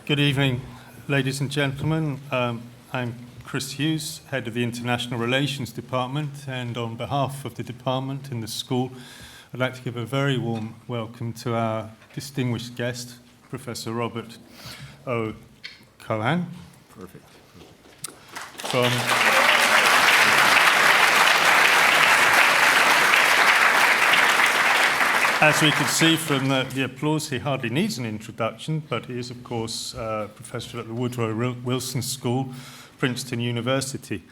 Good evening, ladies and gentlemen. I'm Chris Hughes, head of the International Relations Department, and on behalf of the department and the school, I'd like to give a very warm welcome to our distinguished guest, Professor Robert O. Keohane. Perfect. As we can see from the applause, he hardly needs an introduction, but he is, of course, professor at the Woodrow Wilson School, Princeton University.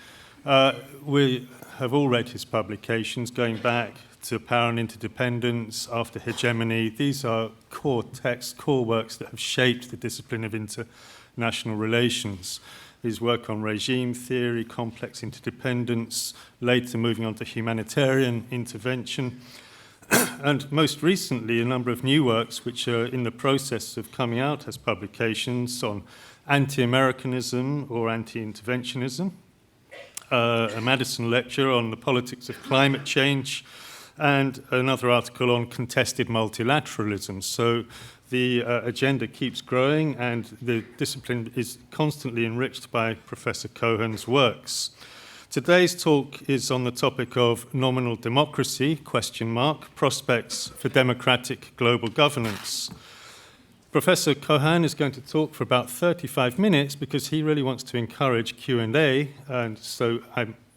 We have all read his publications going back to Power and Interdependence, After Hegemony. These are core texts, core works that have shaped the discipline of international relations. His work on regime theory, complex interdependence, later moving on to humanitarian intervention, and most recently a number of new works which are in the process of coming out as publications on anti-Americanism or anti-interventionism, a Madison lecture on the politics of climate change, and another article on contested multilateralism. So the agenda keeps growing, and the discipline is constantly enriched by Professor Keohane's works. Today's talk is on the topic of nominal democracy, prospects for democratic global governance. Professor Keohane is going to talk for about 35 minutes because he really wants to encourage Q&A, and so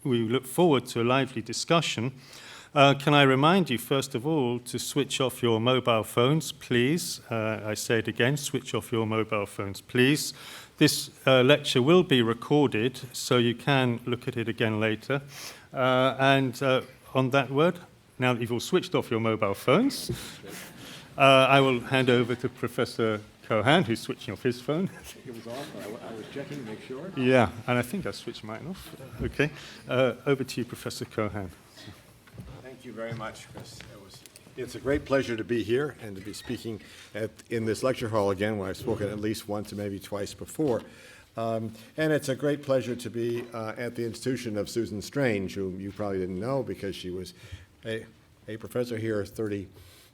we look forward to a lively discussion. Can I remind you, first of all, to switch off your mobile phones, please. I say it again, switch off your mobile phones, please. This lecture will be recorded, so you can look at it again later. And on that word, now that you've all switched off your mobile phones, I will hand over to Professor Keohane, who's switching off his phone. It was off. I was checking to make sure. Yeah, and I think I switched mine off. Okay. Over to you, Professor Keohane. Thank you very much, Chris. It's a great pleasure to be here and to be speaking in this lecture hall again, where I've spoken at least once and maybe twice before. And it's a great pleasure to be at the institution of Susan Strange, whom you probably didn't know because she was a professor here 20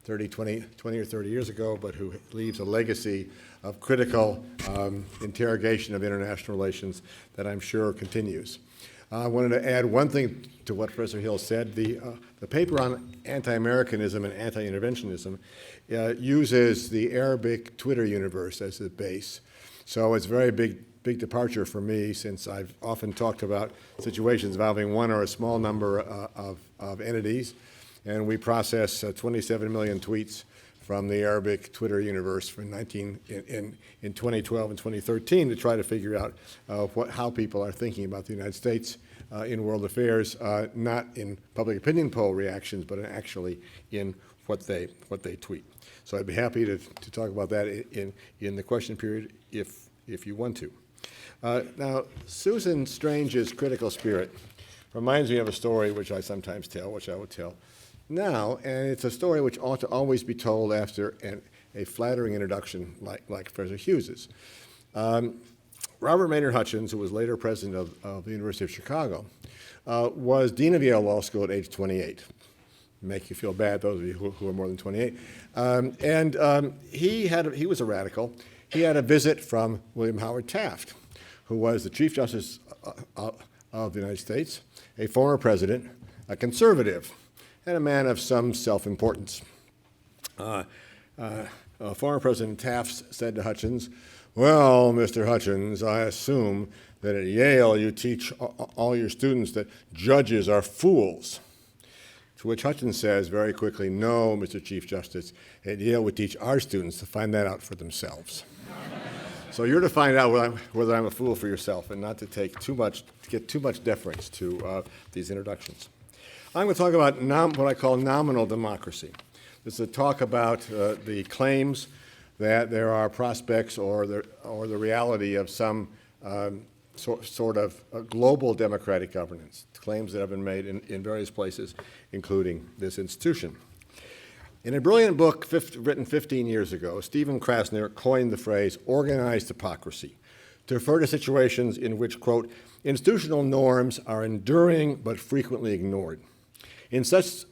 or 30 years ago, but who leaves a legacy of critical interrogation of international relations that I'm sure continues. I wanted to add one thing to what Professor Hill said. The paper on anti-Americanism and anti-interventionism uses the Arabic Twitter universe as the base. So it's a very big departure for me, since I've often talked about situations involving one or a small number of entities, and we process 27 million tweets from the Arabic Twitter universe from in 2012 and 2013 to try to figure out how people are thinking about the United States in world affairs, not in public opinion poll reactions, but actually in what they tweet. So I'd be happy to talk about that in the question period if you want to. Now, Susan Strange's critical spirit reminds me of a story which I sometimes tell, which I will tell now, and it's a story which ought to always be told after a flattering introduction like Professor Hughes's. Robert Maynard Hutchins, who was later president of the University of Chicago, was dean of Yale Law School at age 28. Make you feel bad, those of you who are more than 28. He was a radical. He had a visit from William Howard Taft, who was the Chief Justice of the United States, a former president, a conservative, and a man of some self-importance. Former President Taft said to Hutchins, "Well, Mr. Hutchins, I assume that at Yale you teach all your students that judges are fools." To which Hutchins says very quickly, "No, Mr. Chief Justice, at Yale we teach our students to find that out for themselves." So you're to find out whether I'm a fool for yourself, and not to get too much deference to these introductions. I'm going to talk about what I call nominal democracy. This is a talk about the claims that there are prospects or the reality of some sort of global democratic governance, claims that have been made in various places, including this institution. In a brilliant book written 15 years ago, Stephen Krasner coined the phrase organized hypocrisy to refer to situations in which, quote, institutional norms are enduring but frequently ignored. In such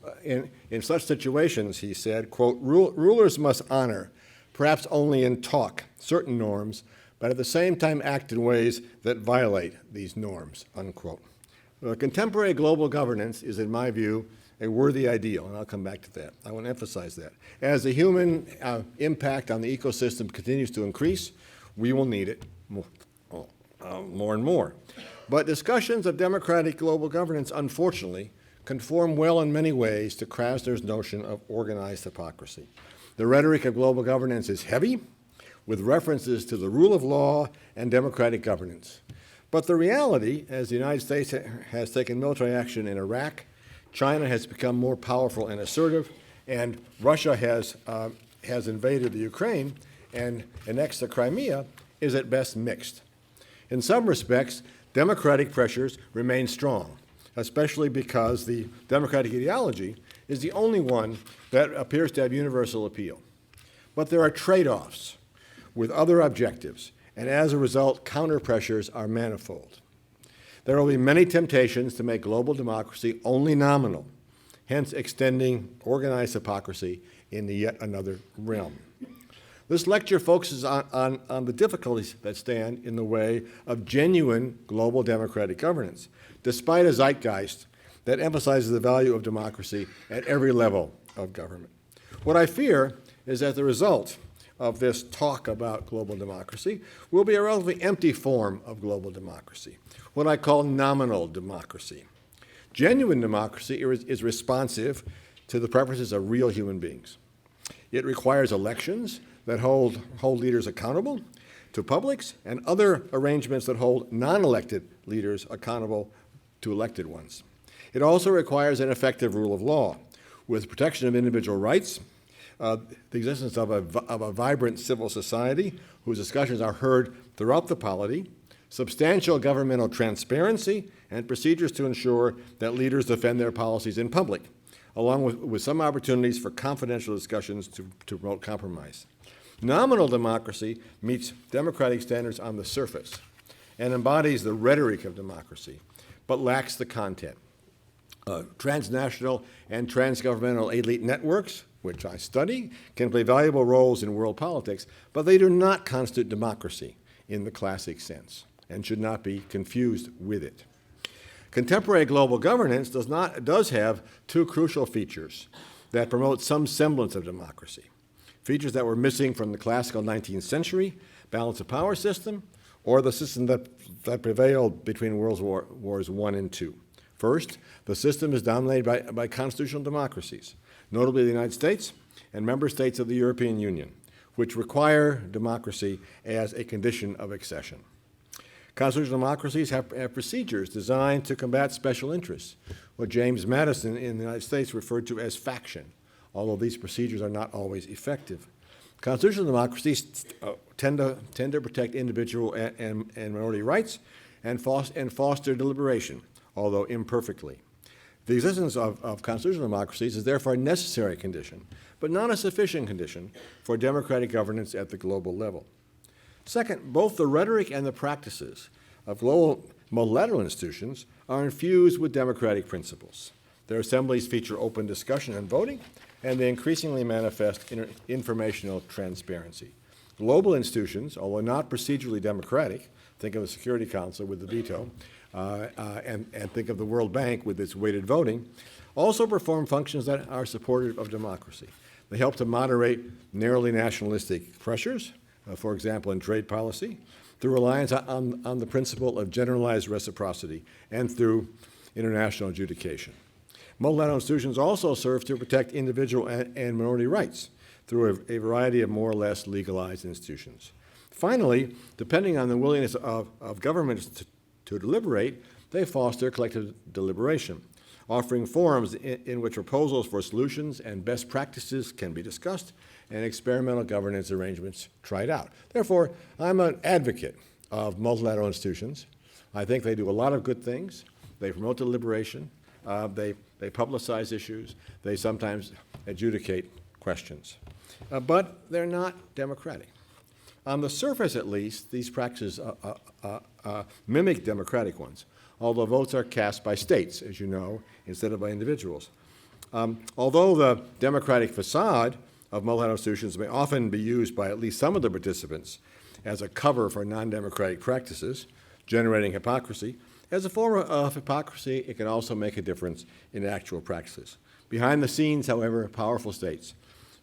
situations, he said, quote, rulers must honor, perhaps only in talk, certain norms, but at the same time act in ways that violate these norms, unquote. Contemporary global governance is, in my view, a worthy ideal, and I'll come back to that. I want to emphasize that. As the human impact on the ecosystem continues to increase, we will need it more and more. But discussions of democratic global governance, unfortunately, conform well in many ways to Krasner's notion of organized hypocrisy. The rhetoric of global governance is heavy, with references to the rule of law and democratic governance. But the reality, as the United States has taken military action in Iraq, China has become more powerful and assertive, and Russia has invaded the Ukraine and annexed the Crimea, is at best mixed. In some respects, democratic pressures remain strong, especially because the democratic ideology is the only one that appears to have universal appeal. But there are trade-offs with other objectives, and as a result, counter-pressures are manifold. There will be many temptations to make global democracy only nominal, hence extending organized hypocrisy into yet another realm. This lecture focuses on the difficulties that stand in the way of genuine global democratic governance, despite a zeitgeist that emphasizes the value of democracy at every level of government. What I fear is that the result of this talk about global democracy will be a relatively empty form of global democracy, what I call nominal democracy. Genuine democracy is responsive to the preferences of real human beings. It requires elections that hold leaders accountable to publics and other arrangements that hold non-elected leaders accountable to elected ones. It also requires an effective rule of law with protection of individual rights, the existence of a vibrant civil society whose discussions are heard throughout the polity, substantial governmental transparency, and procedures to ensure that leaders defend their policies in public, along with some opportunities for confidential discussions to promote compromise. Nominal democracy meets democratic standards on the surface and embodies the rhetoric of democracy, but lacks the content. Transnational and transgovernmental elite networks, which I study, can play valuable roles in world politics, but they do not constitute democracy in the classic sense and should not be confused with it. Contemporary global governance does have two crucial features that promote some semblance of democracy, features that were missing from the classical 19th century balance of power system or the system that prevailed between World Wars I and II. First, the system is dominated by constitutional democracies, notably the United States and member states of the European Union, which require democracy as a condition of accession. Constitutional democracies have procedures designed to combat special interests, what James Madison in the United States referred to as faction, although these procedures are not always effective. Constitutional democracies tend to protect individual and minority rights and foster deliberation, although imperfectly. The existence of constitutional democracies is therefore a necessary condition, but not a sufficient condition for democratic governance at the global level. Second, both the rhetoric and the practices of global multilateral institutions are infused with democratic principles. Their assemblies feature open discussion and voting, and they increasingly manifest informational transparency. Global institutions, although not procedurally democratic, think of the Security Council with the veto, and think of the World Bank with its weighted voting, also perform functions that are supportive of democracy. They help to moderate narrowly nationalistic pressures, for example, in trade policy, through reliance on the principle of generalized reciprocity and through international adjudication. Multilateral institutions also serve to protect individual and minority rights through a variety of more or less legalized institutions. Finally, depending on the willingness of governments to deliberate, they foster collective deliberation, offering forums in which proposals for solutions and best practices can be discussed and experimental governance arrangements tried out. Therefore, I'm an advocate of multilateral institutions. I think they do a lot of good things. They promote deliberation. They publicize issues. They sometimes adjudicate questions. But they're not democratic. On the surface, at least, these practices mimic democratic ones, although votes are cast by states, as you know, instead of by individuals. Although the democratic facade of multilateral institutions may often be used by at least some of the participants as a cover for non-democratic practices, generating hypocrisy. As a form of hypocrisy, it can also make a difference in actual practices. Behind the scenes, however, powerful states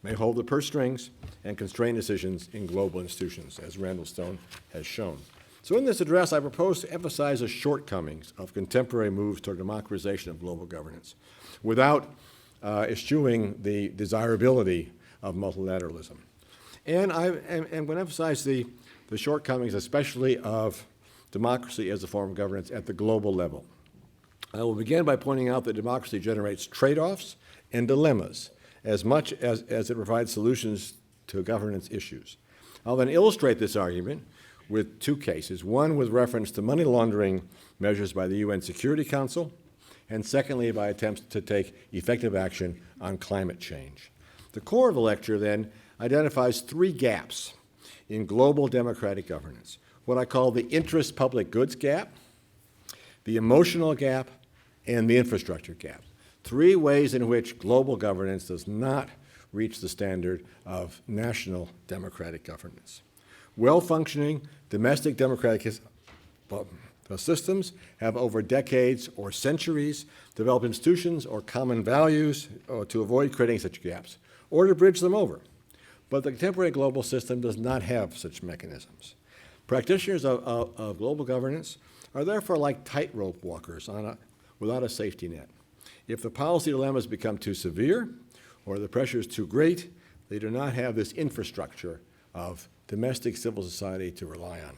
may hold the purse strings and constrain decisions in global institutions, as Randall Stone has shown. So in this address, I propose to emphasize the shortcomings of contemporary moves toward democratization of global governance without eschewing the desirability of multilateralism. And I'm going to emphasize the shortcomings, especially of democracy as a form of governance at the global level. I will begin by pointing out that democracy generates trade-offs and dilemmas as much as it provides solutions to governance issues. I'll then illustrate this argument with two cases, one with reference to money laundering measures by the UN Security Council, and secondly, by attempts to take effective action on climate change. The core of the lecture, then, identifies three gaps in global democratic governance, what I call the interest public goods gap, the emotional gap, and the infrastructure gap. Three ways in which global governance does not reach the standard of national democratic governance. Well-functioning domestic democratic systems have over decades or centuries developed institutions or common values to avoid creating such gaps or to bridge them over. But the contemporary global system does not have such mechanisms. Practitioners of global governance are therefore like tightrope walkers without a safety net. If the policy dilemmas become too severe or the pressure is too great, they do not have this infrastructure of domestic civil society to rely on.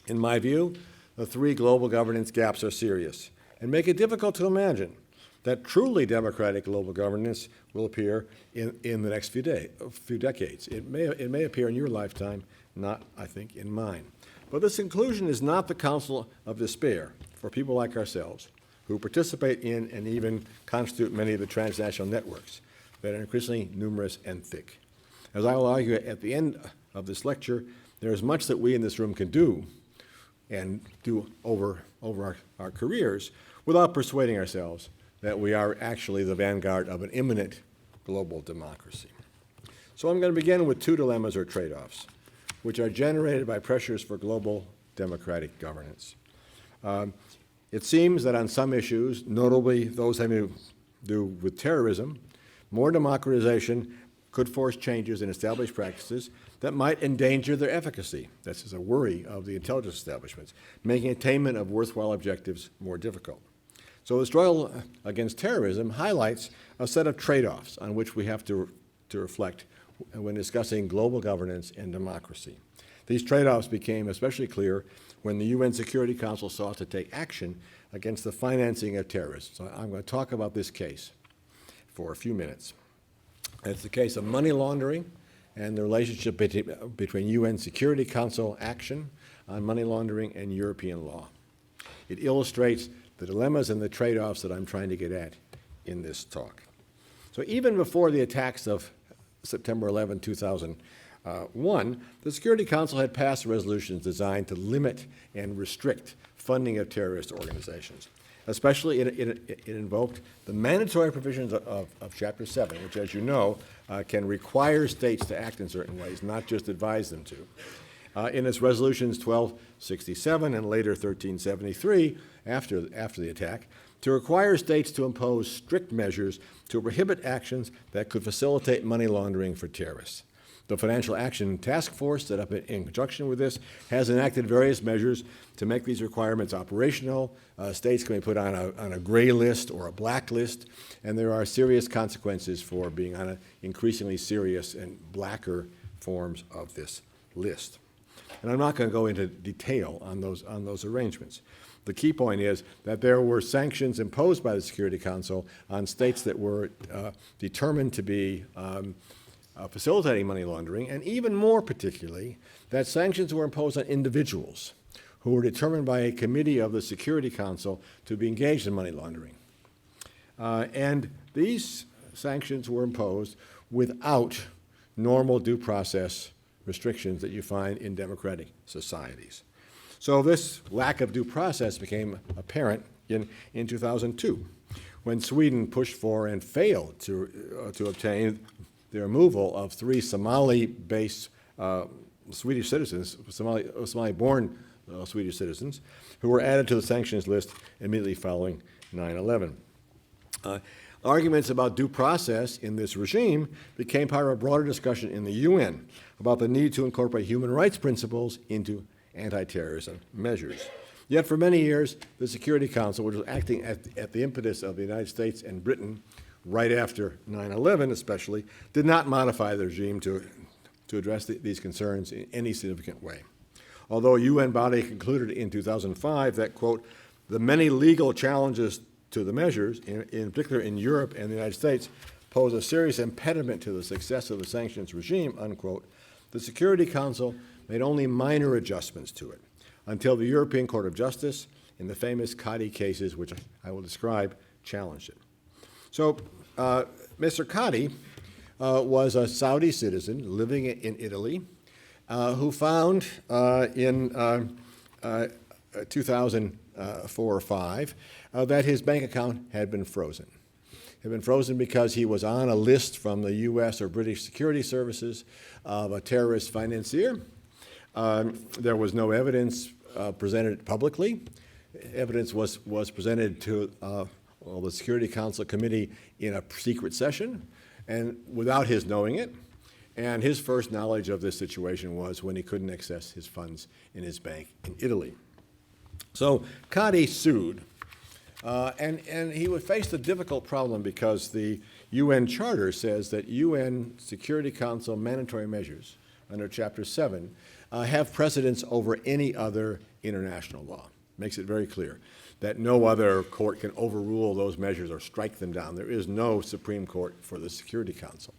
In my view, the three global governance gaps are serious and make it difficult to imagine that truly democratic global governance will appear in the next few decades. It may appear in your lifetime, not, I think, in mine. But this conclusion is not the counsel of despair for people like ourselves who participate in and even constitute many of the transnational networks that are increasingly numerous and thick. As I will argue at the end of this lecture, there is much that we in this room can do and do over our careers without persuading ourselves that we are actually the vanguard of an imminent global democracy. So I'm going to begin with two dilemmas or trade-offs, which are generated by pressures for global democratic governance. It seems that on some issues, notably those having to do with terrorism, more democratization could force changes in established practices that might endanger their efficacy. This is a worry of the intelligence establishments, making attainment of worthwhile objectives more difficult. So the struggle against terrorism highlights a set of trade-offs on which we have to reflect when discussing global governance and democracy. These trade-offs became especially clear when the UN Security Council sought to take action against the financing of terrorists. So I'm going to talk about this case for a few minutes. It's the case of money laundering and the relationship between UN Security Council action on money laundering and European law. It illustrates the dilemmas and the trade-offs that I'm trying to get at in this talk. So even before the attacks of September 11, 2001, the Security Council had passed resolutions designed to limit and restrict funding of terrorist organizations. Especially, it invoked the mandatory provisions of Chapter 7, which, as you know, can require states to act in certain ways, not just advise them to. In its resolutions 1267 and later 1373, after the attack, to require states to impose strict measures to prohibit actions that could facilitate money laundering for terrorists. The Financial Action Task Force, set up in conjunction with this, has enacted various measures to make these requirements operational. States can be put on a gray list or a black list, and there are serious consequences for being on increasingly serious and blacker forms of this list. And I'm not going to go into detail on those arrangements. The key point is that there were sanctions imposed by the Security Council on states that were determined to be facilitating money laundering, and even more particularly, that sanctions were imposed on individuals who were determined by a committee of the Security Council to be engaged in money laundering. And these sanctions were imposed without normal due process restrictions that you find in democratic societies. So this lack of due process became apparent in 2002, when Sweden pushed for and failed to obtain the removal of 3 Somali-based Swedish citizens, Somali-born Swedish citizens, who were added to the sanctions list immediately following 9/11. Arguments about due process in this regime became part of a broader discussion in the UN about the need to incorporate human rights principles into anti-terrorism measures. Yet for many years, the Security Council, which was acting at the impetus of the United States and Britain right after 9/11 especially, did not modify the regime to address these concerns in any significant way. Although a UN body concluded in 2005 that, quote, the many legal challenges to the measures, in particular in Europe and the United States, pose a serious impediment to the success of the sanctions regime, unquote, the Security Council made only minor adjustments to it until the European Court of Justice, in the famous Cotti cases, which I will describe, challenged it. So Mr. Cotti was a Saudi citizen living in Italy who found in 2004 or 5 that his bank account had been frozen. It had been frozen because he was on a list from the U.S. or British security services of a terrorist financier. There was no evidence presented publicly. Evidence was presented to the Security Council Committee in a secret session, and without his knowing it. And his first knowledge of this situation was when he couldn't access his funds in his bank in Italy. So Cotti sued, and he would face a difficult problem because the UN Charter says that UN Security Council mandatory measures under Chapter 7 have precedence over any other international law. Makes it very clear that no other court can overrule those measures or strike them down. There is no Supreme Court for the Security Council.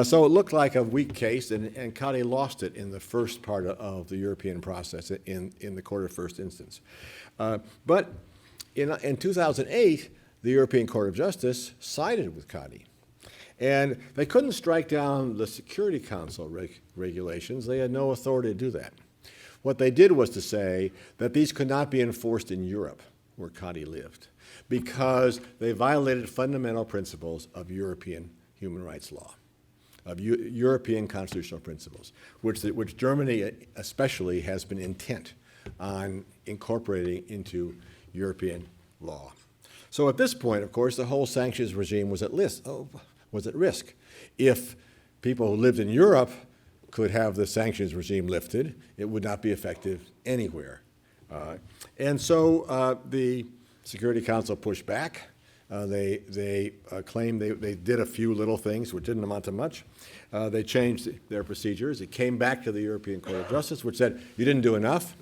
So it looked like a weak case, and Cotti lost it in the first part of the European process in the court of first instance. But in 2008, the European Court of Justice sided with Cotti. And they couldn't strike down the Security Council regulations. They had no authority to do that. What they did was to say that these could not be enforced in Europe, where Cotti lived, because they violated fundamental principles of European human rights law, of European constitutional principles, which Germany especially has been intent on incorporating into European law. So at this point, of course, the whole sanctions regime was at risk. If people who lived in Europe could have the sanctions regime lifted, it would not be effective anywhere. And so the Security Council pushed back. They claimed they did a few little things which didn't amount to much. They changed their procedures. It came back to the European Court of Justice, which said, you didn't do enough.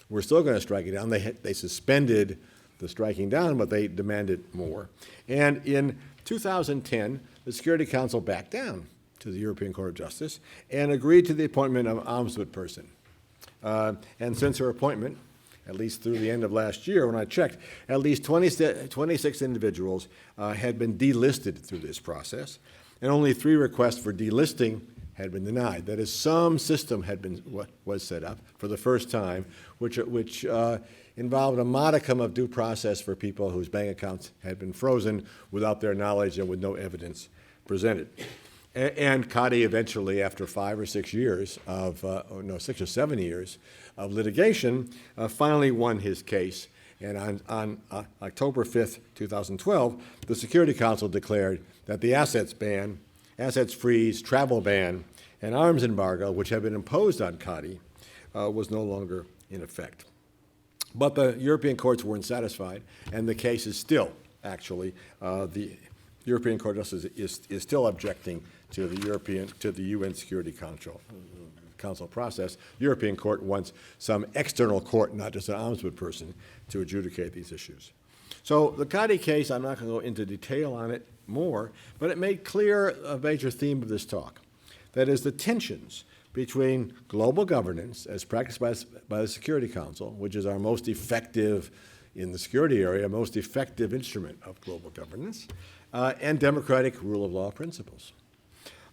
We're still going to strike it down. They suspended the striking down, but they demanded more. And in 2010, the Security Council backed down to the European Court of Justice and agreed to the appointment of an ombudsperson. And since her appointment, at least through the end of last year, when I checked, at least 26 individuals had been delisted through this process, and only 3 requests for delisting had been denied. That is, some system was set up for the first time, which involved a modicum of due process for people whose bank accounts had been frozen without their knowledge and with no evidence presented. And Cotti eventually, after 5 or 6 years of, 6 or 7 years of litigation, finally won his case. And on October 5th, 2012, the Security Council declared that the assets ban, assets freeze, travel ban, and arms embargo, which had been imposed on Cotti, was no longer in effect. But the European courts weren't satisfied, and the case is still, actually, the European Court of Justice is still objecting to the UN Security Council process. The European Court wants some external court, not just an ombudsperson, to adjudicate these issues. So the Cotti case, I'm not going to go into detail on it more, but it made clear a major theme of this talk. That is the tensions between global governance, as practiced by the Security Council, which is our most effective, in the security area, most effective instrument of global governance, and democratic rule of law principles.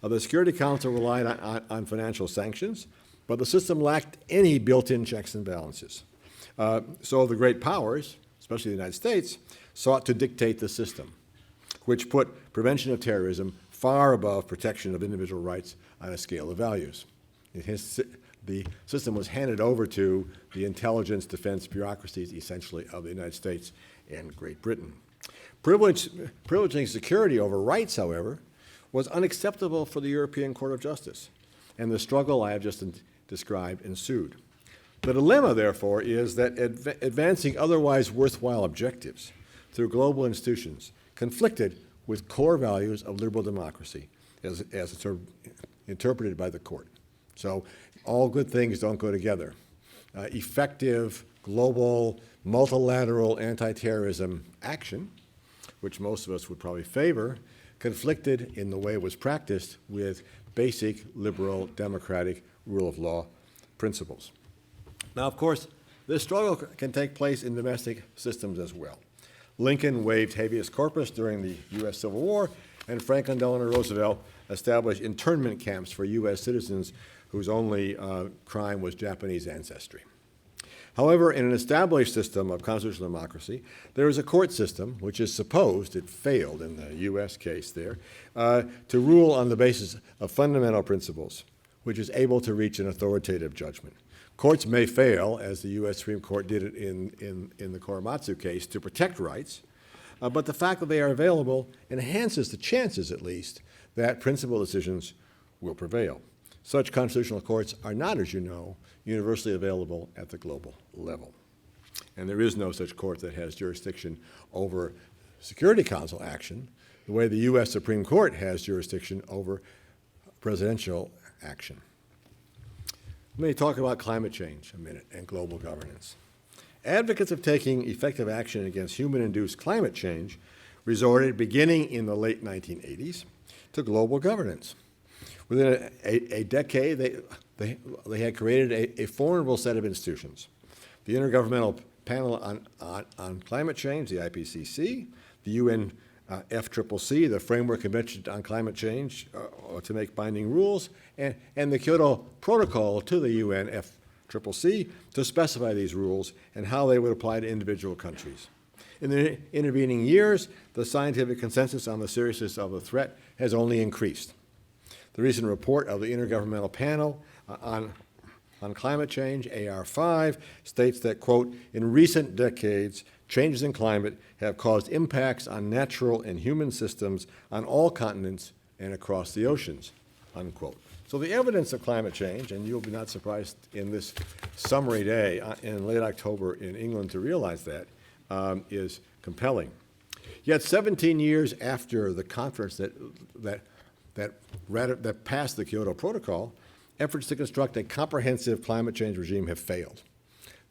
The Security Council relied on financial sanctions, but the system lacked any built-in checks and balances. So the great powers, especially the United States, sought to dictate the system, which put prevention of terrorism far above protection of individual rights on a scale of values. the system was handed over to the intelligence defense bureaucracies, essentially, of the United States and Great Britain. Privileging security over rights, however, was unacceptable for the European Court of Justice, and the struggle I have just described ensued. The dilemma, therefore, is that advancing otherwise worthwhile objectives through global institutions conflicted with core values of liberal democracy as it's interpreted by the court. So all good things don't go together. Effective global multilateral anti-terrorism action, which most of us would probably favor, conflicted in the way it was practiced with basic liberal democratic rule of law principles. Now, of course, this struggle can take place in domestic systems as well. Lincoln waived habeas corpus during the U.S. Civil War, and Franklin Delano Roosevelt established internment camps for U.S. citizens whose only crime was Japanese ancestry. However, in an established system of constitutional democracy, there is a court system which is supposed, it failed in the U.S. case there, to rule on the basis of fundamental principles, which is able to reach an authoritative judgment. Courts may fail, as the U.S. Supreme Court did it in the Korematsu case, to protect rights, but the fact that they are available enhances the chances, at least, that principled decisions will prevail. Such constitutional courts are not, as you know, universally available at the global level. And there is no such court that has jurisdiction over Security Council action, the way the U.S. Supreme Court has jurisdiction over presidential action. Let me talk about climate change a minute and global governance. Advocates of taking effective action against human-induced climate change resorted, beginning in the late 1980s, to global governance. Within a decade, they had created a formidable set of institutions. The Intergovernmental Panel on Climate Change, the IPCC, the UN FCCC, the Framework Convention on Climate Change to make binding rules, and the Kyoto Protocol to the UN FCCC to specify these rules and how they would apply to individual countries. In the intervening years, the scientific consensus on the seriousness of the threat has only increased. The recent report of the Intergovernmental Panel on Climate Change, AR5, states that, quote, in recent decades, changes in climate have caused impacts on natural and human systems on all continents and across the oceans, unquote. So the evidence of climate change, and you'll be not surprised in this summary day in late October in England to realize that, is compelling. Yet 17 years after the conference that passed the Kyoto Protocol, efforts to construct a comprehensive climate change regime have failed.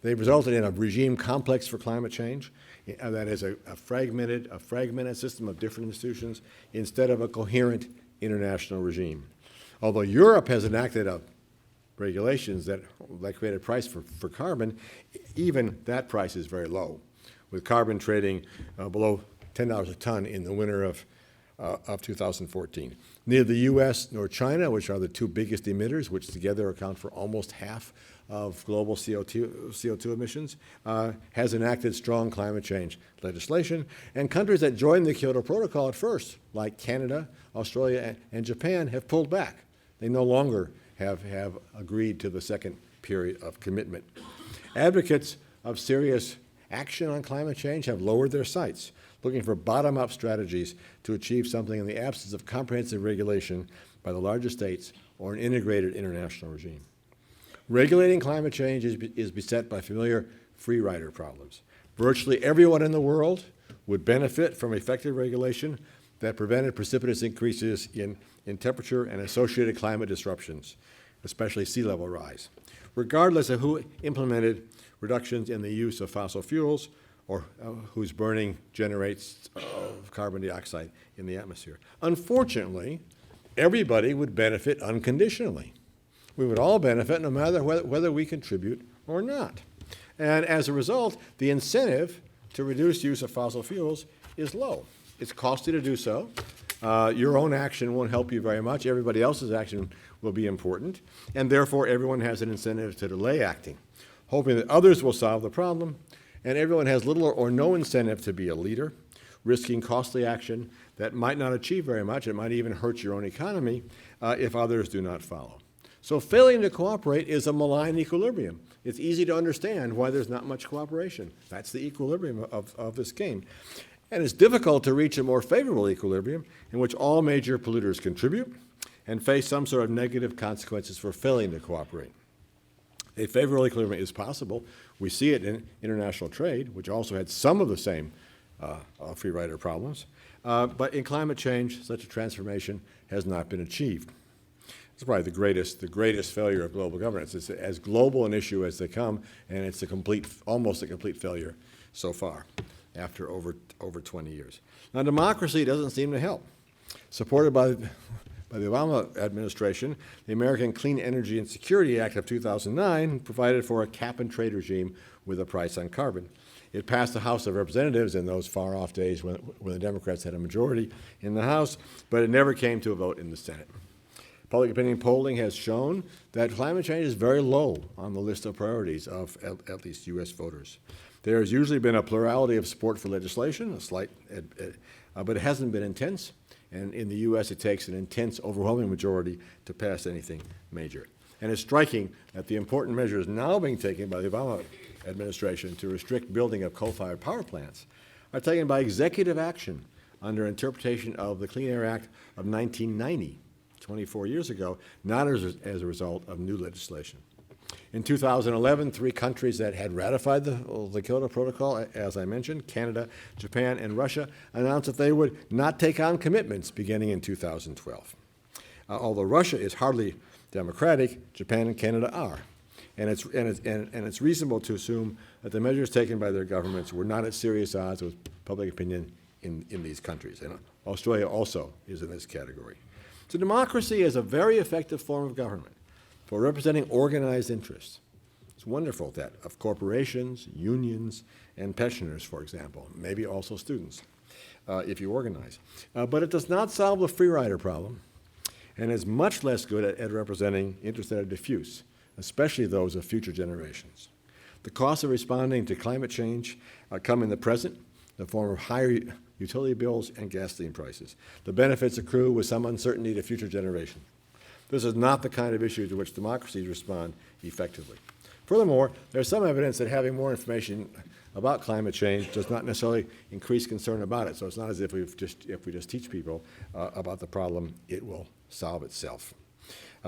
They've resulted in a regime complex for climate change that is a fragmented system of different institutions instead of a coherent international regime. Although Europe has enacted regulations that create a price for carbon, even that price is very low, with carbon trading below $10 a ton in the winter of 2014. Neither the U.S. nor China, which are the two biggest emitters, which together account for almost half of global CO2 emissions, has enacted strong climate change legislation. And countries that joined the Kyoto Protocol at first, like Canada, Australia, and Japan, have pulled back. They no longer have agreed to the second period of commitment. Advocates of serious action on climate change have lowered their sights, looking for bottom-up strategies to achieve something in the absence of comprehensive regulation by the larger states or an integrated international regime. Regulating climate change is beset by familiar free rider problems. Virtually everyone in the world would benefit from effective regulation that prevented precipitous increases in temperature and associated climate disruptions, especially sea level rise, regardless of who implemented reductions in the use of fossil fuels or whose burning generates carbon dioxide in the atmosphere. Unfortunately, everybody would benefit unconditionally. We would all benefit no matter whether we contribute or not. And as a result, the incentive to reduce use of fossil fuels is low. It's costly to do so. Your own action won't help you very much. Everybody else's action will be important. And therefore, everyone has an incentive to delay acting, hoping that others will solve the problem. And everyone has little or no incentive to be a leader, risking costly action that might not achieve very much. It might even hurt your own economy if others do not follow. So failing to cooperate is a malign equilibrium. It's easy to understand why there's not much cooperation. That's the equilibrium of this game. And it's difficult to reach a more favorable equilibrium in which all major polluters contribute and face some sort of negative consequences for failing to cooperate. A favorable equilibrium is possible. We see it in international trade, which also had some of the same free rider problems. But in climate change, such a transformation has not been achieved. It's probably the greatest failure of global governance. It's as global an issue as they come, and it's almost a complete failure so far, after over 20 years. Now, democracy doesn't seem to help. Supported by the Obama administration, the American Clean Energy and Security Act of 2009 provided for a cap-and-trade regime with a price on carbon. It passed the House of Representatives in those far-off days when the Democrats had a majority in the House, but it never came to a vote in the Senate. Public opinion polling has shown that climate change is very low on the list of priorities of at least U.S. voters. There has usually been a plurality of support for legislation, but it hasn't been intense. And in the U.S., it takes an intense, overwhelming majority to pass anything major. And it's striking that the important measures now being taken by the Obama administration to restrict building of coal-fired power plants are taken by executive action under interpretation of the Clean Air Act of 1990, 24 years ago, not as a result of new legislation. In 2011, 3 countries that had ratified the Kyoto Protocol, as I mentioned, Canada, Japan, and Russia, announced that they would not take on commitments beginning in 2012. Although Russia is hardly democratic, Japan and Canada are. And it's reasonable to assume that the measures taken by their governments were not at serious odds with public opinion in these countries. And Australia also is in this category. So democracy is a very effective form of government for representing organized interests. It's wonderful that of corporations, unions, and pensioners, for example, maybe also students, if you organize. But it does not solve the free rider problem, and is much less good at representing interests that are diffuse, especially those of future generations. The costs of responding to climate change come in the present, in the form of higher utility bills and gasoline prices. The benefits accrue with some uncertainty to future generations. This is not the kind of issue to which democracies respond effectively. Furthermore, there's some evidence that having more information about climate change does not necessarily increase concern about it. So it's not as if we just teach people about the problem, it will solve itself.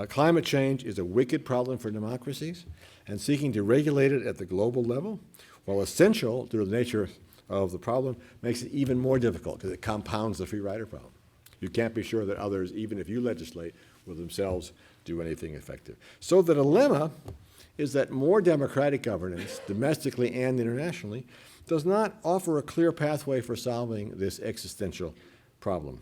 Climate change is a wicked problem for democracies, and seeking to regulate it at the global level, while essential due to the nature of the problem, makes it even more difficult because it compounds the free rider problem. You can't be sure that others, even if you legislate, will themselves do anything effective. So the dilemma is that more democratic governance, domestically and internationally, does not offer a clear pathway for solving this existential problem.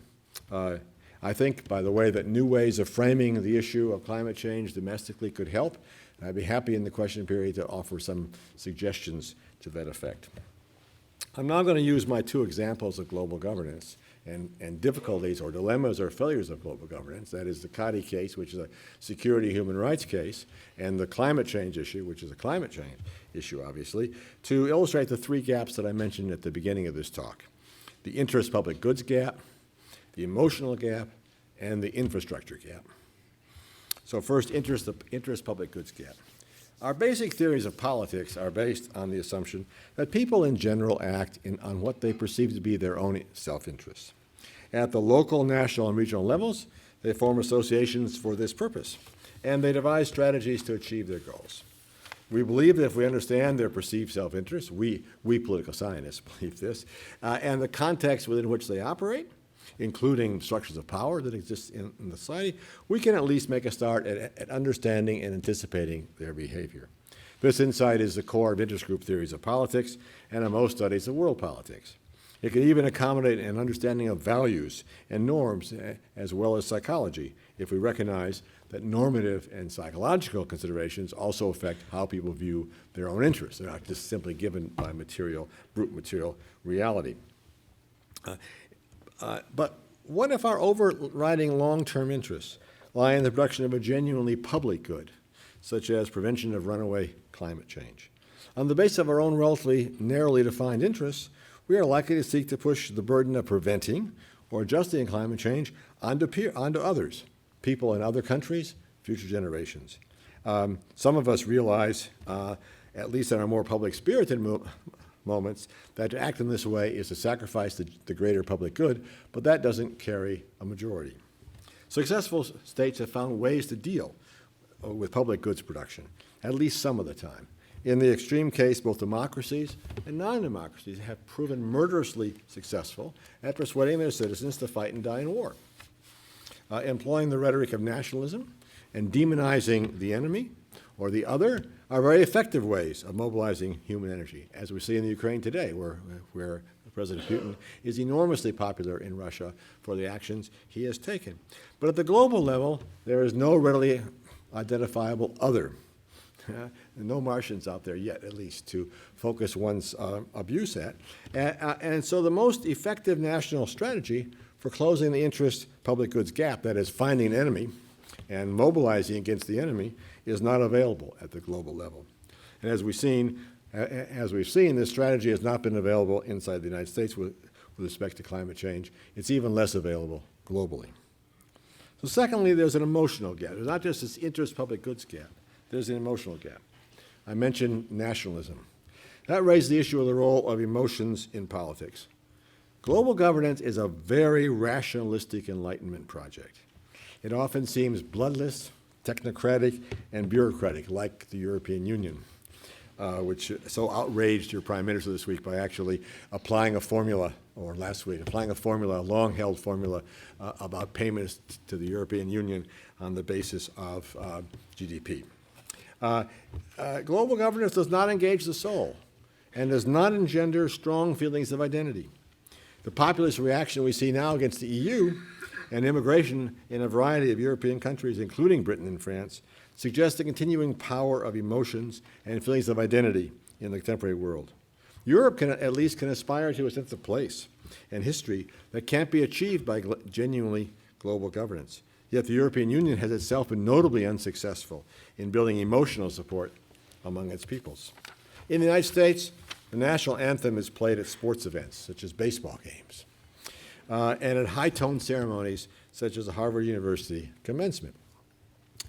I think, by the way, that new ways of framing the issue of climate change domestically could help. I'd be happy in the question period to offer some suggestions to that effect. I'm now going to use my 2 examples of global governance and difficulties or dilemmas or failures of global governance. That is the Cotti case, which is a security human rights case, and the climate change issue, which is a climate change issue, obviously, to illustrate the 3 gaps that I mentioned at the beginning of this talk. The interest-public goods gap, the emotional gap, and the infrastructure gap. So first, interest-public goods gap. Our basic theories of politics are based on the assumption that people in general act on what they perceive to be their own self-interest. At the local, national, and regional levels, they form associations for this purpose, and they devise strategies to achieve their goals. We believe that if we understand their perceived self-interest, we political scientists believe this, and the context within which they operate, including structures of power that exist in the society, we can at least make a start at understanding and anticipating their behavior. This insight is the core of intergroup theories of politics and of most studies of world politics. It can even accommodate an understanding of values and norms as well as psychology if we recognize that normative and psychological considerations also affect how people view their own interests. They're not just simply given by brute material reality. But what if our overriding long-term interests lie in the production of a genuinely public good, such as prevention of runaway climate change? On the basis of our own relatively narrowly defined interests, we are likely to seek to push the burden of preventing or adjusting climate change onto others, people in other countries, future generations. Some of us realize, at least in our more public-spirited moments, that to act in this way is to sacrifice the greater public good, but that doesn't carry a majority. Successful states have found ways to deal with public goods production, at least some of the time. In the extreme case, both democracies and non-democracies have proven murderously successful at persuading their citizens to fight and die in war. Employing the rhetoric of nationalism and demonizing the enemy or the other are very effective ways of mobilizing human energy, as we see in the Ukraine today, where President Putin is enormously popular in Russia for the actions he has taken. But at the global level, there is no readily identifiable other. No Martians out there yet, at least, to focus one's abuse at. And so the most effective national strategy for closing the interest public goods gap, that is finding an enemy and mobilizing against the enemy, is not available at the global level. And as we've seen, this strategy has not been available inside the United States with respect to climate change. It's even less available globally. So secondly, there's an emotional gap. There's not just this interest public goods gap. There's an emotional gap. I mentioned nationalism. That raised the issue of the role of emotions in politics. Global governance is a very rationalistic Enlightenment project. It often seems bloodless, technocratic, and bureaucratic, like the European Union, which so outraged your prime minister this week by actually applying a formula, or last week, applying a long-held formula about payments to the European Union on the basis of GDP. Global governance does not engage the soul and does not engender strong feelings of identity. The populist reaction we see now against the EU and immigration in a variety of European countries, including Britain and France, suggests the continuing power of emotions and feelings of identity in the contemporary world. Europe at least can aspire to a sense of place and history that can't be achieved by genuinely global governance. Yet the European Union has itself been notably unsuccessful in building emotional support among its peoples. In the United States, the national anthem is played at sports events, such as baseball games, and at high-toned ceremonies, such as the Harvard University commencement.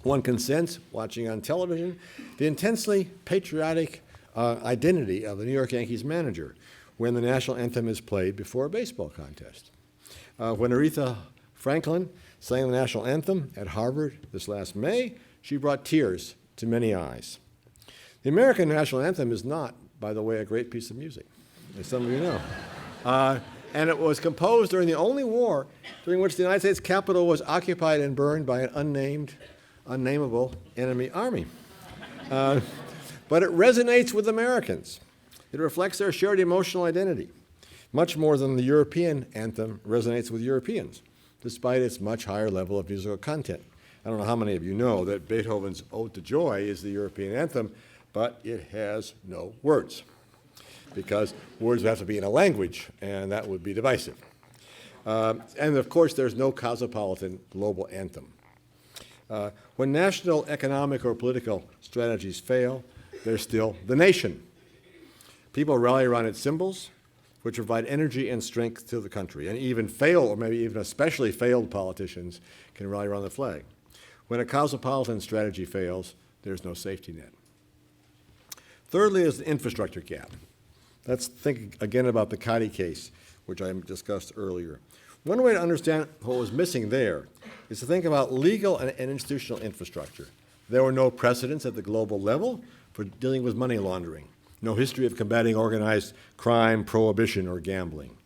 One can sense, watching on television, the intensely patriotic identity of the New York Yankees manager when the national anthem is played before a baseball contest. When Aretha Franklin sang the national anthem at Harvard this last May, she brought tears to many eyes. The American national anthem is not, by the way, a great piece of music, as some of you know. And it was composed during the only war during which the United States Capitol was occupied and burned by an unnameable enemy army. But it resonates with Americans. It reflects their shared emotional identity, much more than the European anthem resonates with Europeans, despite its much higher level of musical content. I don't know how many of you know that Beethoven's Ode to Joy is the European anthem, but it has no words, because words have to be in a language, and that would be divisive. And of course, there's no cosmopolitan global anthem. When national economic or political strategies fail, there's still the nation. People rally around its symbols, which provide energy and strength to the country. And even failed, or maybe even especially failed politicians can rally around the flag. When a cosmopolitan strategy fails, there's no safety net. Thirdly is the infrastructure gap. Let's think again about the Cotti case, which I discussed earlier. One way to understand what was missing there is to think about legal and institutional infrastructure. There were no precedents at the global level for dealing with money laundering. No history of combating organized crime, prohibition, or gambling.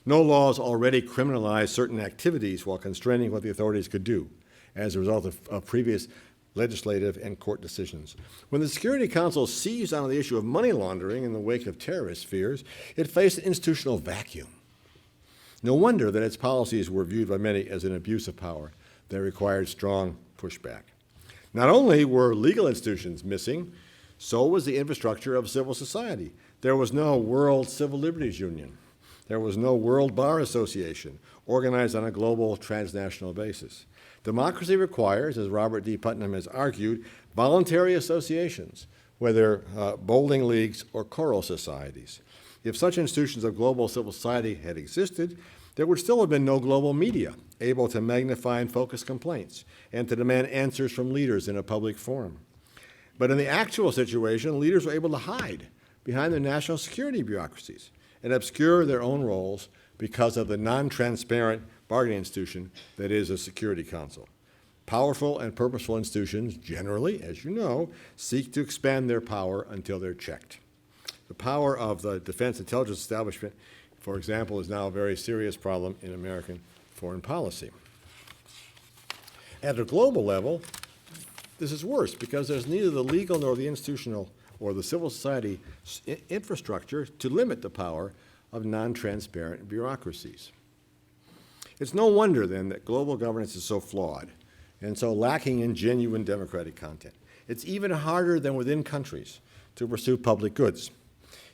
No laws already criminalized certain activities while constraining what the authorities could do as a result of previous legislative and court decisions. When the Security Council seized on the issue of money laundering in the wake of terrorist fears, it faced an institutional vacuum. No wonder that its policies were viewed by many as an abuse of power that required strong pushback. Not only were legal institutions missing, so was the infrastructure of civil society. There was no World Civil Liberties Union. There was no World Bar Association organized on a global transnational basis. Democracy requires, as Robert D. Putnam has argued, voluntary associations, whether bowling leagues or choral societies. If such institutions of global civil society had existed, there would still have been no global media able to magnify and focus complaints and to demand answers from leaders in a public forum. But in the actual situation, leaders were able to hide behind their national security bureaucracies and obscure their own roles because of the non-transparent bargaining institution that is a Security Council. Powerful and purposeful institutions generally, as you know, seek to expand their power until they're checked. The power of the Defense Intelligence Establishment, for example, is now a very serious problem in American foreign policy. At a global level, this is worse because there's neither the legal nor the institutional or the civil society infrastructure to limit the power of non-transparent bureaucracies. It's no wonder, then, that global governance is so flawed and so lacking in genuine democratic content. It's even harder than within countries to pursue public goods.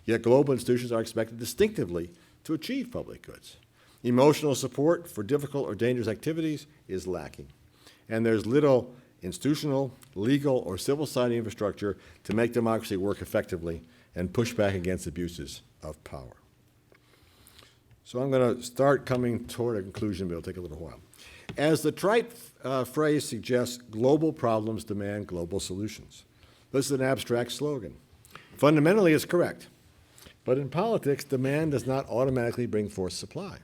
Yet global institutions are expected distinctively to achieve public goods. Emotional support for difficult or dangerous activities is lacking, and there's little institutional, legal, or civil society infrastructure to make democracy work effectively and push back against abuses of power. So I'm going to start coming toward a conclusion, but it'll take a little while. As the trite phrase suggests, global problems demand global solutions. This is an abstract slogan. Fundamentally, it's correct. But in politics, demand does not automatically bring forth supply.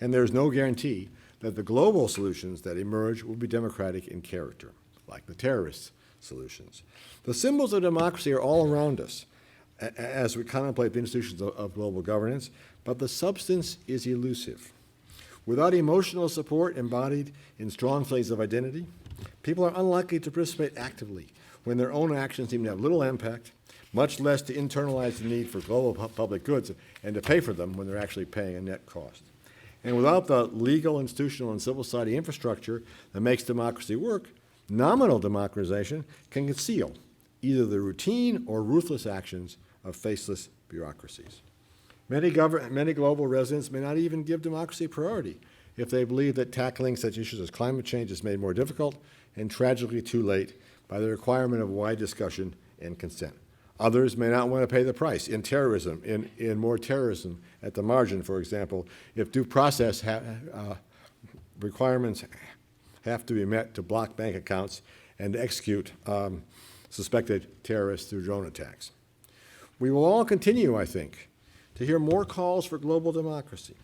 And there's no guarantee that the global solutions that emerge will be democratic in character, like the terrorist solutions. The symbols of democracy are all around us as we contemplate the institutions of global governance, but the substance is elusive. Without emotional support embodied in strong feelings of identity, people are unlikely to participate actively when their own actions seem to have little impact, much less to internalize the need for global public goods and to pay for them when they're actually paying a net cost. And without the legal, institutional, and civil society infrastructure that makes democracy work, nominal democratization can conceal either the routine or ruthless actions of faceless bureaucracies. Many global residents may not even give democracy priority if they believe that tackling such issues as climate change is made more difficult and tragically too late by the requirement of wide discussion and consent. Others may not want to pay the price in terrorism, in more terrorism at the margin, for example, if due process requirements have to be met to block bank accounts and to execute suspected terrorists through drone attacks. We will all continue, I think, to hear more calls for global democracy.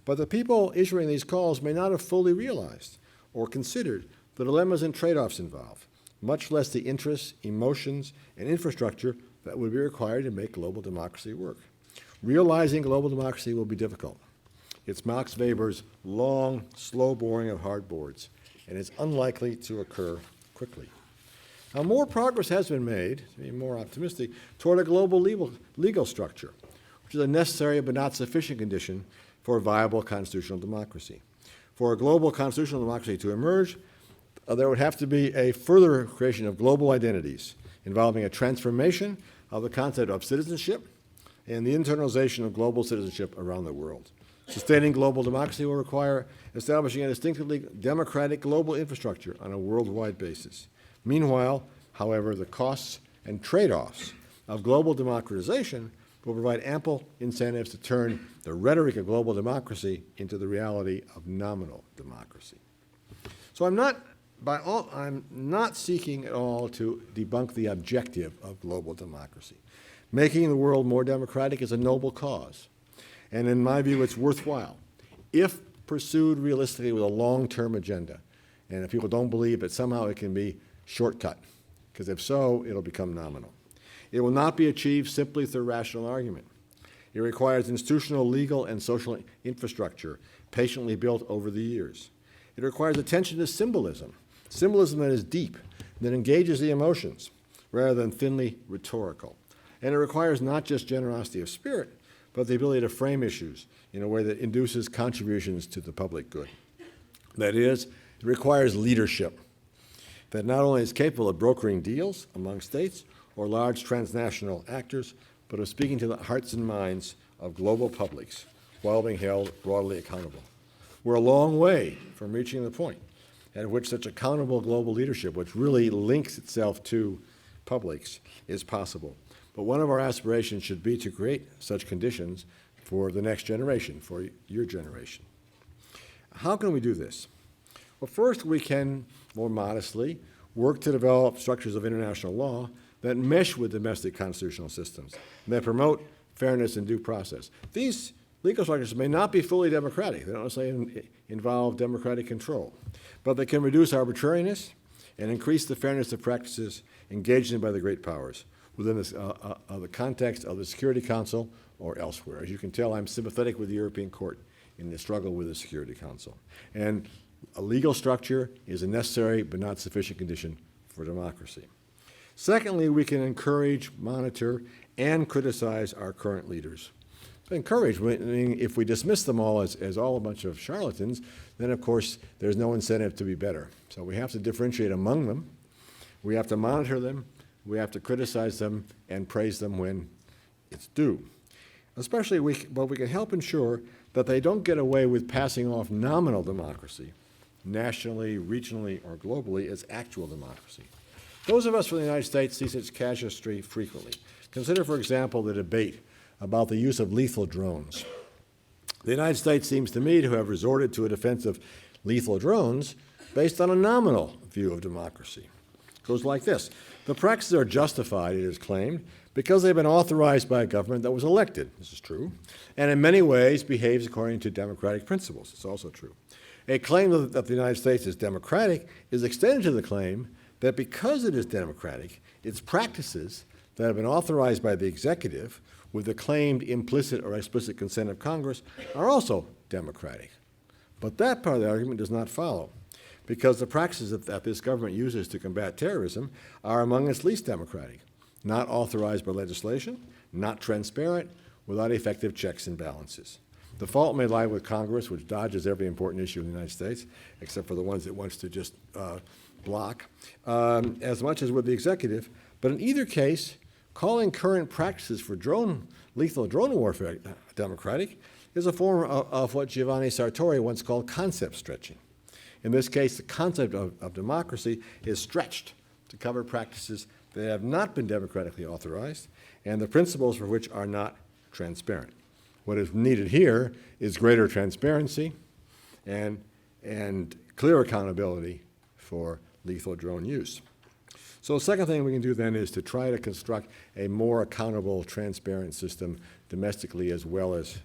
But the people issuing these calls may not have fully realized or considered the dilemmas and trade-offs involved, much less the interests, emotions, and infrastructure that would be required to make global democracy work. Realizing global democracy will be difficult. It's Max Weber's long, slow boring of hard boards, and it's unlikely to occur quickly. Now, more progress has been made, to be more optimistic, toward a global legal structure, which is a necessary but not sufficient condition for a viable constitutional democracy. For a global constitutional democracy to emerge, there would have to be a further creation of global identities involving a transformation of the concept of citizenship and the internalization of global citizenship around the world. Sustaining global democracy will require establishing a distinctively democratic global infrastructure on a worldwide basis. Meanwhile, however, the costs and trade-offs of global democratization will provide ample incentives to turn the rhetoric of global democracy into the reality of nominal democracy. So I'm not seeking at all to debunk the objective of global democracy. Making the world more democratic is a noble cause, and in my view, it's worthwhile if pursued realistically with a long-term agenda, and if people don't believe that somehow it can be shortcut, because if so, it'll become nominal. It will not be achieved simply through rational argument. It requires institutional, legal, and social infrastructure patiently built over the years. It requires attention to symbolism that is deep, that engages the emotions, rather than thinly rhetorical. And it requires not just generosity of spirit, but the ability to frame issues in a way that induces contributions to the public good. That is, it requires leadership that not only is capable of brokering deals among states or large transnational actors, but of speaking to the hearts and minds of global publics while being held broadly accountable. We're a long way from reaching the point at which such accountable global leadership, which really links itself to publics, is possible. But one of our aspirations should be to create such conditions for the next generation, for your generation. How can we do this? Well, first, we can, more modestly, work to develop structures of international law that mesh with domestic constitutional systems, and that promote fairness and due process. These legal structures may not be fully democratic. They don't necessarily involve democratic control, but they can reduce arbitrariness and increase the fairness of practices engaged in by the great powers within this, the context of the Security Council or elsewhere. As you can tell, I'm sympathetic with the European Court in the struggle with the Security Council. And a legal structure is a necessary but not sufficient condition for democracy. Secondly, we can encourage, monitor, and criticize our current leaders. Encourage, meaning if we dismiss them all as all a bunch of charlatans, then of course there's no incentive to be better. So we have to differentiate among them. We have to monitor them. We have to criticize them and praise them when it's due. Especially, but we can help ensure that they don't get away with passing off nominal democracy, nationally, regionally, or globally, as actual democracy. Those of us from the United States see such casuistry frequently. Consider, for example, the debate about the use of lethal drones. The United States seems to me to have resorted to a defense of lethal drones based on a nominal view of democracy. It goes like this. The practices are justified, it is claimed, because they've been authorized by a government that was elected. This is true. And in many ways behaves according to democratic principles. It's also true. A claim that the United States is democratic is extended to the claim that because it is democratic, its practices that have been authorized by the executive with the claimed implicit or explicit consent of Congress are also democratic. But that part of the argument does not follow, because the practices that this government uses to combat terrorism are among its least democratic, not authorized by legislation, not transparent, without effective checks and balances. The fault may lie with Congress, which dodges every important issue in the United States, except for the ones it wants to just block, as much as with the executive. But in either case, calling current practices for lethal drone warfare democratic is a form of what Giovanni Sartori once called concept stretching. In this case, the concept of democracy is stretched to cover practices that have not been democratically authorized and the principles for which are not transparent. What is needed here is greater transparency and clear accountability for lethal drone use. So the second thing we can do then is to try to construct a more accountable, transparent system domestically as well as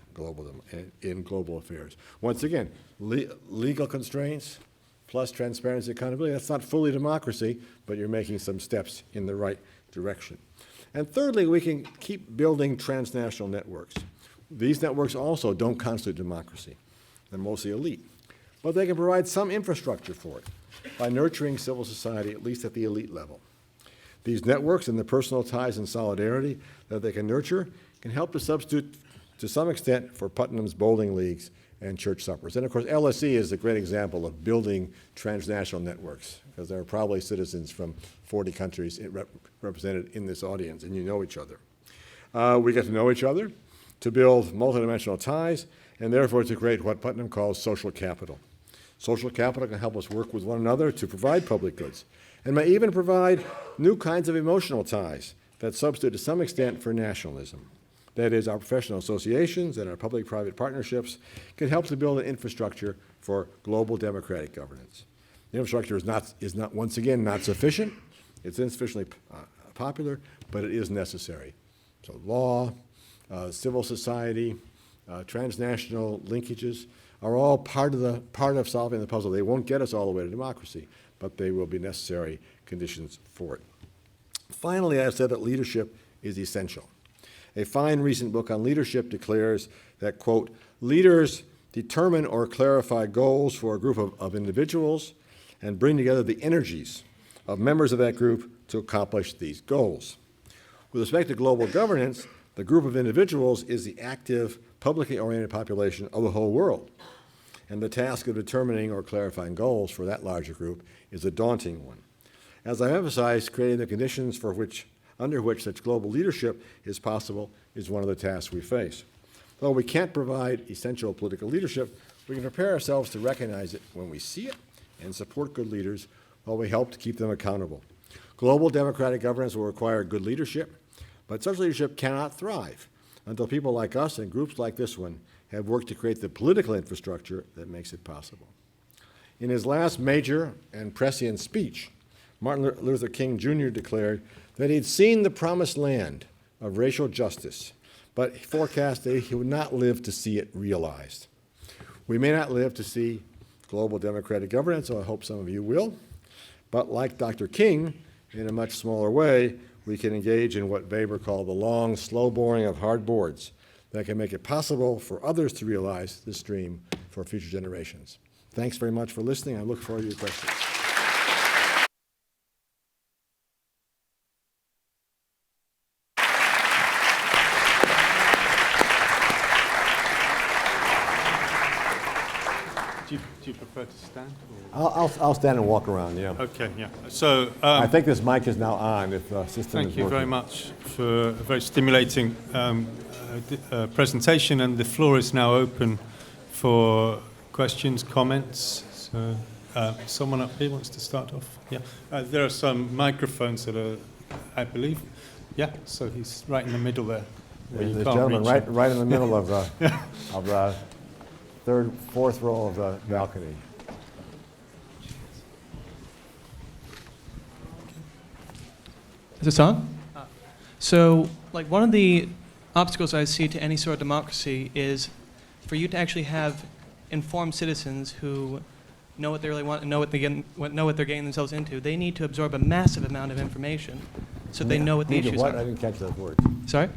in global affairs. Once again, legal constraints plus transparency and accountability, that's not fully democracy, but you're making some steps in the right direction. And thirdly, we can keep building transnational networks. These networks also don't constitute democracy. They're mostly elite. But they can provide some infrastructure for it by nurturing civil society, at least at the elite level. These networks and the personal ties and solidarity that they can nurture can help to substitute, to some extent, for Putnam's bowling leagues and church suppers. And of course, LSE is a great example of building transnational networks, because there are probably citizens from 40 countries represented in this audience, and you know each other. We get to know each other, to build multidimensional ties, and therefore to create what Putnam calls social capital. Social capital can help us work with one another to provide public goods, and may even provide new kinds of emotional ties that substitute to some extent for nationalism. That is, our professional associations and our public-private partnerships can help to build an infrastructure for global democratic governance. The infrastructure is not once again, not sufficient. It's insufficiently popular, but it is necessary. So law, civil society, transnational linkages are all part of solving the puzzle. They won't get us all the way to democracy, but they will be necessary conditions for it. Finally, I said that leadership is essential. A fine recent book on leadership declares that, quote, leaders determine or clarify goals for a group of individuals and bring together the energies of members of that group to accomplish these goals. With respect to global governance, the group of individuals is the active, publicly oriented population of the whole world. And the task of determining or clarifying goals for that larger group is a daunting one. As I've emphasized, creating the conditions under which such global leadership is possible is one of the tasks we face. Though we can't provide essential political leadership, we can prepare ourselves to recognize it when we see it and support good leaders while we help to keep them accountable. Global democratic governance will require good leadership, but such leadership cannot thrive until people like us and groups like this one have worked to create the political infrastructure that makes it possible. In his last major and prescient speech, Martin Luther King Jr. declared that he'd seen the promised land of racial justice, but he forecast that he would not live to see it realized. We may not live to see global democratic governance, so I hope some of you will, but like Dr. King, in a much smaller way, we can engage in what Weber called the long, slow boring of hard boards that can make it possible for others to realize this dream for future generations. Thanks very much for listening. I look forward to your questions. Do you prefer to stand? I'll stand and walk around, yeah. Okay, yeah. So I think this mic is now on if the system is working. thank you very much for a very stimulating presentation, and the floor is now open for questions, comments. So someone up here wants to start off? Yeah. There are some microphones that are, I believe. Yeah, so he's right in the middle there. There's this gentleman right in the middle of the third, fourth row of the balcony. Is this on? So, like, one of the obstacles I see to any sort of democracy is for you to actually have informed citizens who know what they really want and know what they're getting themselves into. They need to absorb a massive amount of information so they know what the issues What? are. I didn't catch those words. Sorry?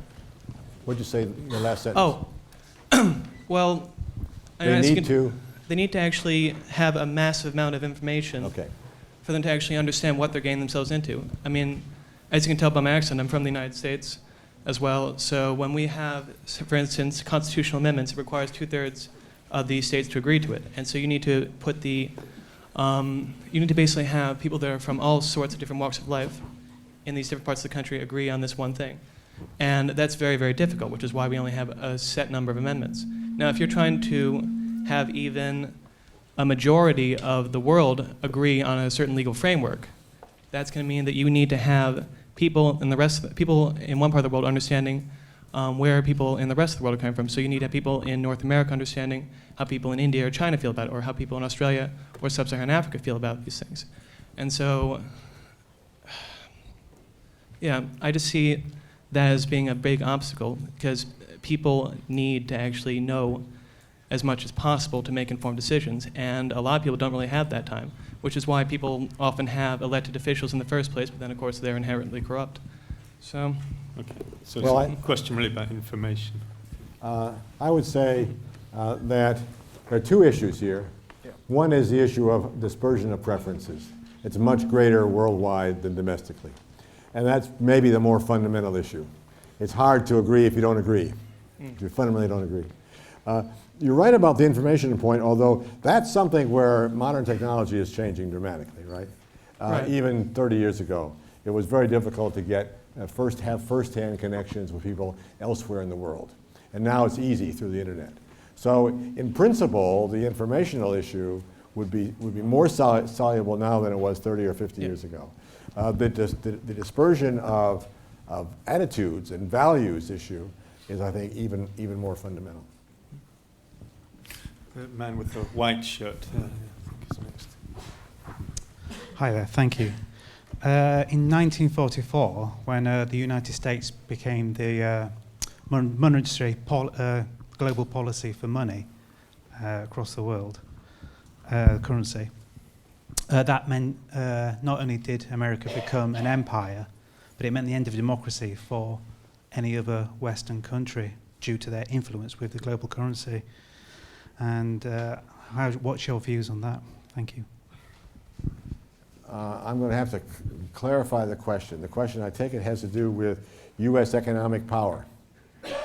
What did you say in your last sentence? Oh, well, They need to? They need to actually have a massive amount of information Okay. for them to actually understand what they're getting themselves into. I mean, as you can tell by my accent, I'm from the United States as well. So when we have, for instance, constitutional amendments, it requires 2/3 of the states to agree to it. And so you need to put the, you need to basically have people that are from all sorts of different walks of life in these different parts of the country agree on this one thing. And that's very, very difficult, which is why we only have a set number of amendments. Now, if you're trying to have even a majority of the world agree on a certain legal framework, that's going to mean that you need to have people in the rest of people in one part of the world understanding where people in the rest of the world are coming from. So you need to have people in North America understanding how people in India or China feel about it, or how people in Australia or Sub-Saharan Africa feel about these things. And so, yeah, I just see that as being a big obstacle, because people need to actually know as much as possible to make informed decisions, and a lot of people don't really have that time, which is why people often have elected officials in the first place, but then of course they're inherently corrupt. So, okay. So Well, it's a question really about information. I would say that there are two issues here. Yeah. One is the issue of dispersion of preferences. It's much greater worldwide than domestically. And that's maybe the more fundamental issue. It's hard to agree if you don't agree, if you fundamentally don't agree. You're right about the information point, although that's something where modern technology is changing dramatically, right? Right. Even 30 years ago, it was very difficult to get have first-hand connections with people elsewhere in the world. And now it's easy through the internet. So in principle, the informational issue would be more soluble now than it was 30 or 50 years ago. The dispersion of attitudes and values issue is, I think, even more fundamental. The man with the white shirt I think is next. Hi there, thank you. In 1944, when the United States became the monetary global policy for money across the world, currency, that meant not only did America become an empire, but it meant the end of democracy for any other Western country due to their influence with the global currency. And what's your views on that? Thank you. I'm going to have to clarify the question. The question, I take it, has to do with U.S. economic power. Yeah,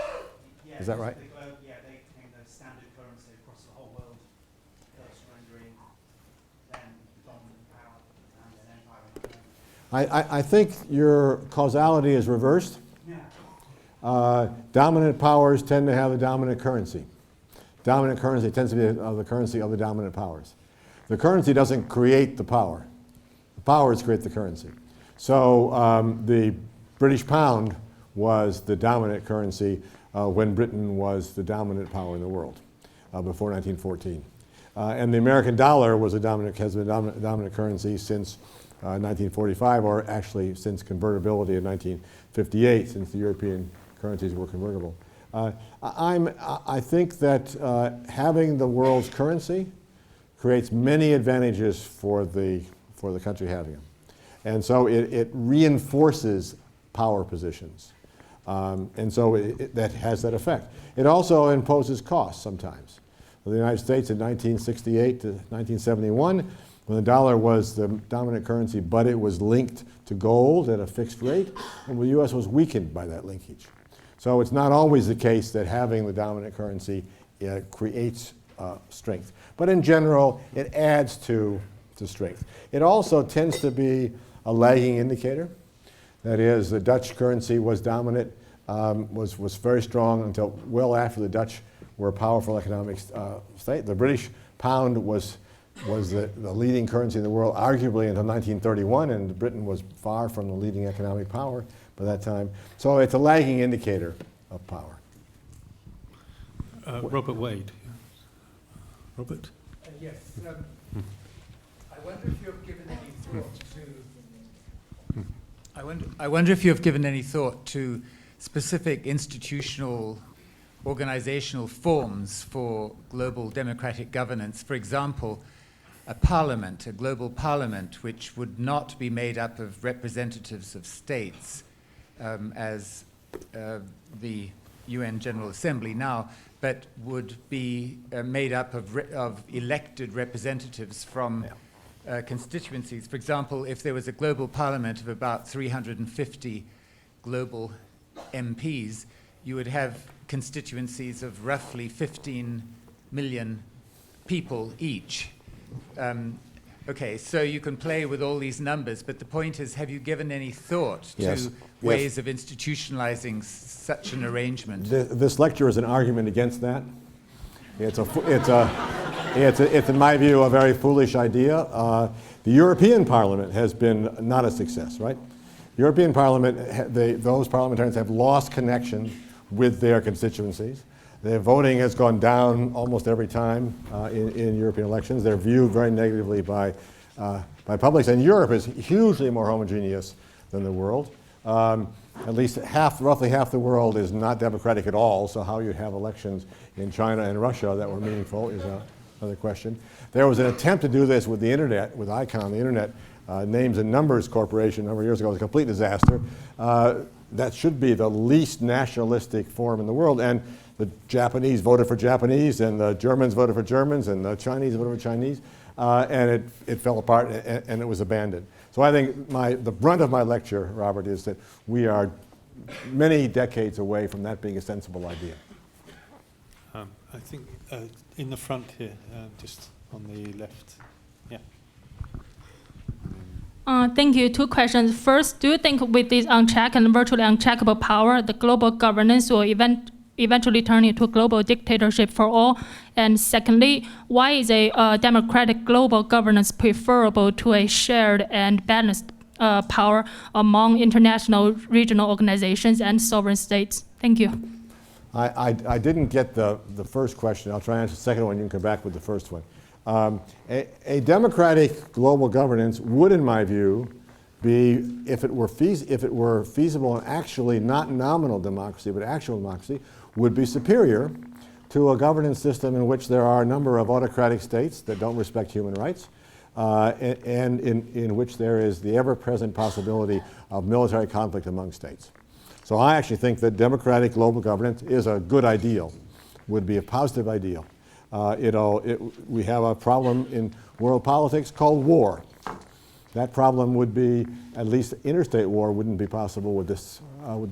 is that right? Yeah, they became the standard currency across the whole world, thus rendering them dominant power and an empire. I think your causality is reversed. Yeah. Dominant powers tend to have a dominant currency. Dominant currency tends to be the currency of the dominant powers. The currency doesn't create the power. The powers create the currency. So the British pound was the dominant currency when Britain was the dominant power in the world before 1914. And the American dollar was has been a dominant currency since 1945, or actually since convertibility in 1958, since the European currencies were convertible. I think that having the world's currency creates many advantages for the country having them. And so it reinforces power positions. And so that has that effect. It also imposes costs sometimes. The United States in 1968 to 1971, when the dollar was the dominant currency, but it was linked to gold at a fixed rate, and the U.S. was weakened by that linkage. So it's not always the case that having the dominant currency creates strength. But in general, it adds to strength. It also tends to be a lagging indicator. That is, the Dutch currency was dominant, was very strong until well after the Dutch were a powerful economic state. The British pound was the leading currency in the world, arguably until 1931, and Britain was far from the leading economic power by that time. So it's a lagging indicator of power. Robert Wade. Robert? Yes. I wonder if you've given any thought to. I wonder if you've given any thought to specific institutional, organizational forms for global democratic governance. For example, a parliament, a global parliament, which would not be made up of representatives of states, as the UN General Assembly now, but would be made up of elected representatives from constituencies. For example, if there was a global parliament of about 350 global MPs, you would have constituencies of roughly 15 million people each. Okay, so you can play with all these numbers, but the point is, have you given any thought to ways of institutionalizing such an arrangement? This lecture is an argument against that. It's in my view, a very foolish idea. The European Parliament has been not a success, right? European Parliament, those parliamentarians have lost connection with their constituencies. Their voting has gone down almost every time in European elections. They're viewed very negatively by publics. And Europe is hugely more homogeneous than the world. At least roughly half the world is not democratic at all, so how you'd have elections in China and Russia that were meaningful is another question. There was an attempt to do this with the internet, with ICON, the Internet Names and Numbers Corporation a number of years ago. It was a complete disaster. That should be the least nationalistic forum in the world, and the Japanese voted for Japanese, and the Germans voted for Germans, and the Chinese voted for Chinese, and it fell apart and it was abandoned. So I think the brunt of my lecture, Robert, is that we are many decades away from that being a sensible idea. I think in the front here, just on the left. Yeah. Thank you. Two questions. First, do you think with this unchecked and virtually uncheckable power, the global governance will eventually turn into a global dictatorship for all? And secondly, why is a democratic global governance preferable to a shared and balanced power among international regional organizations and sovereign states? Thank you. I didn't get the first question. I'll try to answer the second one. You can come back with the first one. A democratic global governance would, in my view, be, if it were feasible and actually not nominal democracy, but actual democracy, would be superior to a governance system in which there are a number of autocratic states that don't respect human rights, and in which there is the ever-present possibility of military conflict among states. So I actually think that democratic global governance is a good ideal, would be a positive ideal. We have a problem in world politics called war. That problem would be, at least interstate war wouldn't be possible with this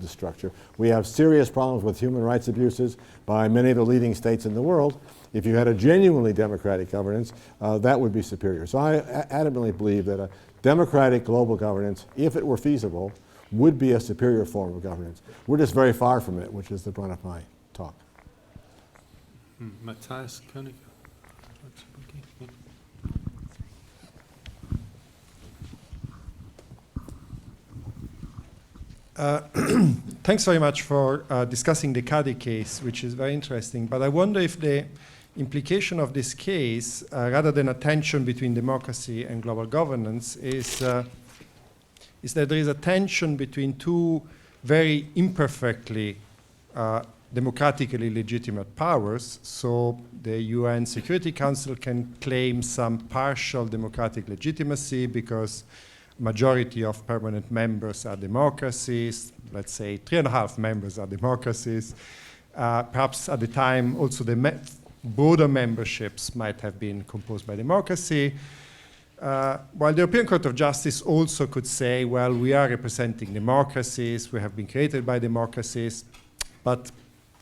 structure. We have serious problems with human rights abuses by many of the leading states in the world. If you had a genuinely democratic governance, that would be superior. So I adamantly believe that a democratic global governance, if it were feasible, would be a superior form of governance. We're just very far from it, which is the brunt of my talk. Matthias Koenig. Thanks very much for discussing the Cotti case, which is very interesting. But I wonder if the implication of this case, rather than a tension between democracy and global governance, is that there is a tension between two very imperfectly democratically legitimate powers. So the UN Security Council can claim some partial democratic legitimacy because majority of permanent members are democracies. Let's say 3.5 members are democracies. Perhaps at the time also the broader memberships might have been composed by democracy. While the European Court of Justice also could say, well, we are representing democracies, we have been created by democracies, but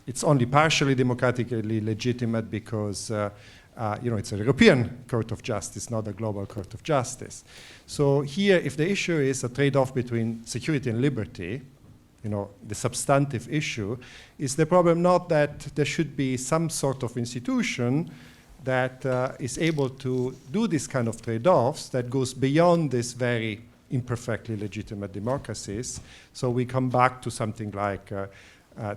it's only partially democratically legitimate because it's a European Court of Justice, not a global Court of Justice. So here, if the issue is a trade-off between security and liberty, the substantive issue, is the problem not that there should be some sort of institution that is able to do this kind of trade-offs that goes beyond this very imperfectly legitimate democracies. So we come back to something like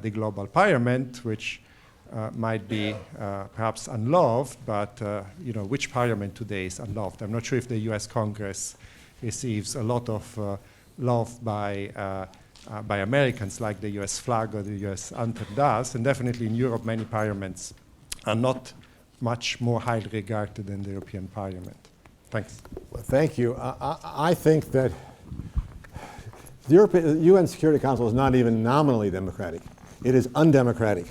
the global parliament, which might be perhaps unloved, but which parliament today is unloved? I'm not sure if the US Congress receives a lot of love by Americans like the US flag or the US anthem does, and definitely in Europe many parliaments are not much more highly regarded than the European Parliament. Thanks. Well, thank you. I think that the UN Security Council is not even nominally democratic. It is undemocratic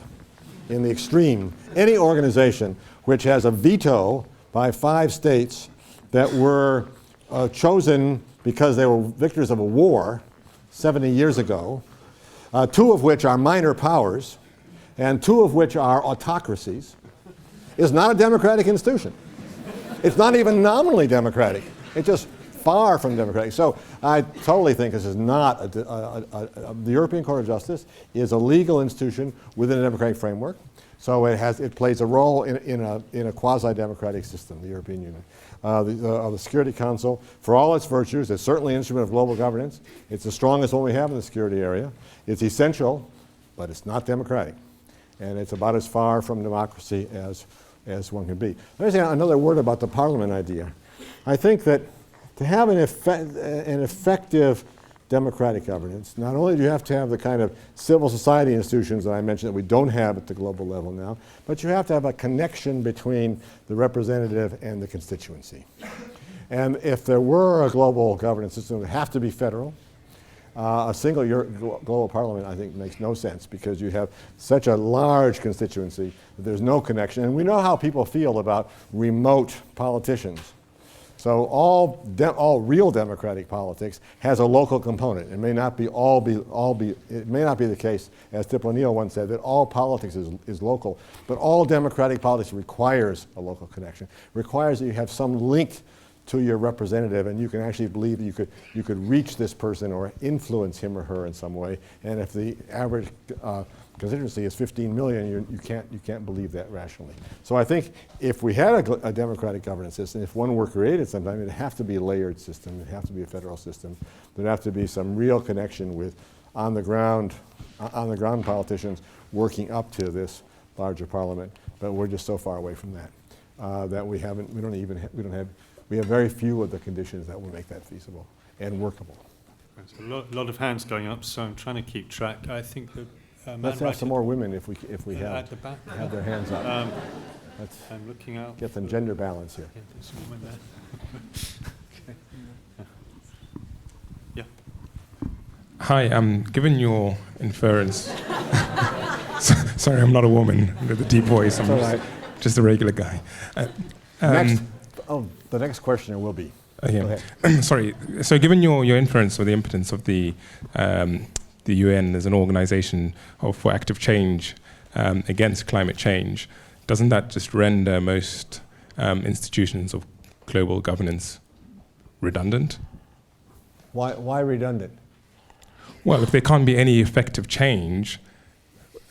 in the extreme. Any organization which has a veto by 5 states that were chosen because they were victors of a war 70 years ago, 2 of which are minor powers, and 2 of which are autocracies, is not a democratic institution. It's not even nominally democratic. It's just far from democratic. So I totally think this is not the European Court of Justice is a legal institution within a democratic framework. So it plays a role in a quasi-democratic system, the European Union. The Security Council, for all its virtues, is certainly an instrument of global governance. It's the strongest one we have in the security area. It's essential, but it's not democratic. And it's about as far from democracy as one can be. Let me say another word about the parliament idea. I think that to have an effective democratic governance, not only do you have to have the kind of civil society institutions that I mentioned that we don't have at the global level now, but you have to have a connection between the representative and the constituency. And if there were a global governance system, it would have to be federal. A single global parliament, I think, makes no sense because you have such a large constituency that there's no connection. And we know how people feel about remote politicians. So all real democratic politics has a local component. It may not be it may not be the case, as Tip O'Neill once said, that all politics is local, but all democratic politics requires a local connection. Requires that you have some link to your representative, and you can actually believe that you could reach this person or influence him or her in some way. And if the average constituency is 15 million, you can't believe that rationally. So I think if we had a democratic governance system, if one were created sometime, it'd have to be a layered system. It'd have to be a federal system. There'd have to be some real connection with on the ground politicians working up to this larger parliament. But we're just so far away from that that we have very few of the conditions that will make that feasible and workable. There's a lot of hands going up, so I'm trying to keep track. I think that let's have some more women if we at the back. have their hands up. I'm looking out. Get some gender balance here. Yeah, there's a woman there. Okay. Yeah. Hi, given your inference, sorry, I'm not a woman with a deep voice. I'm just a regular guy. The next questioner will be. Yeah. Sorry. So, given your inference or the impotence of the UN as an organization for active change against climate change, doesn't that just render most institutions of global governance redundant? Why redundant? Well, if there can't be any effective change,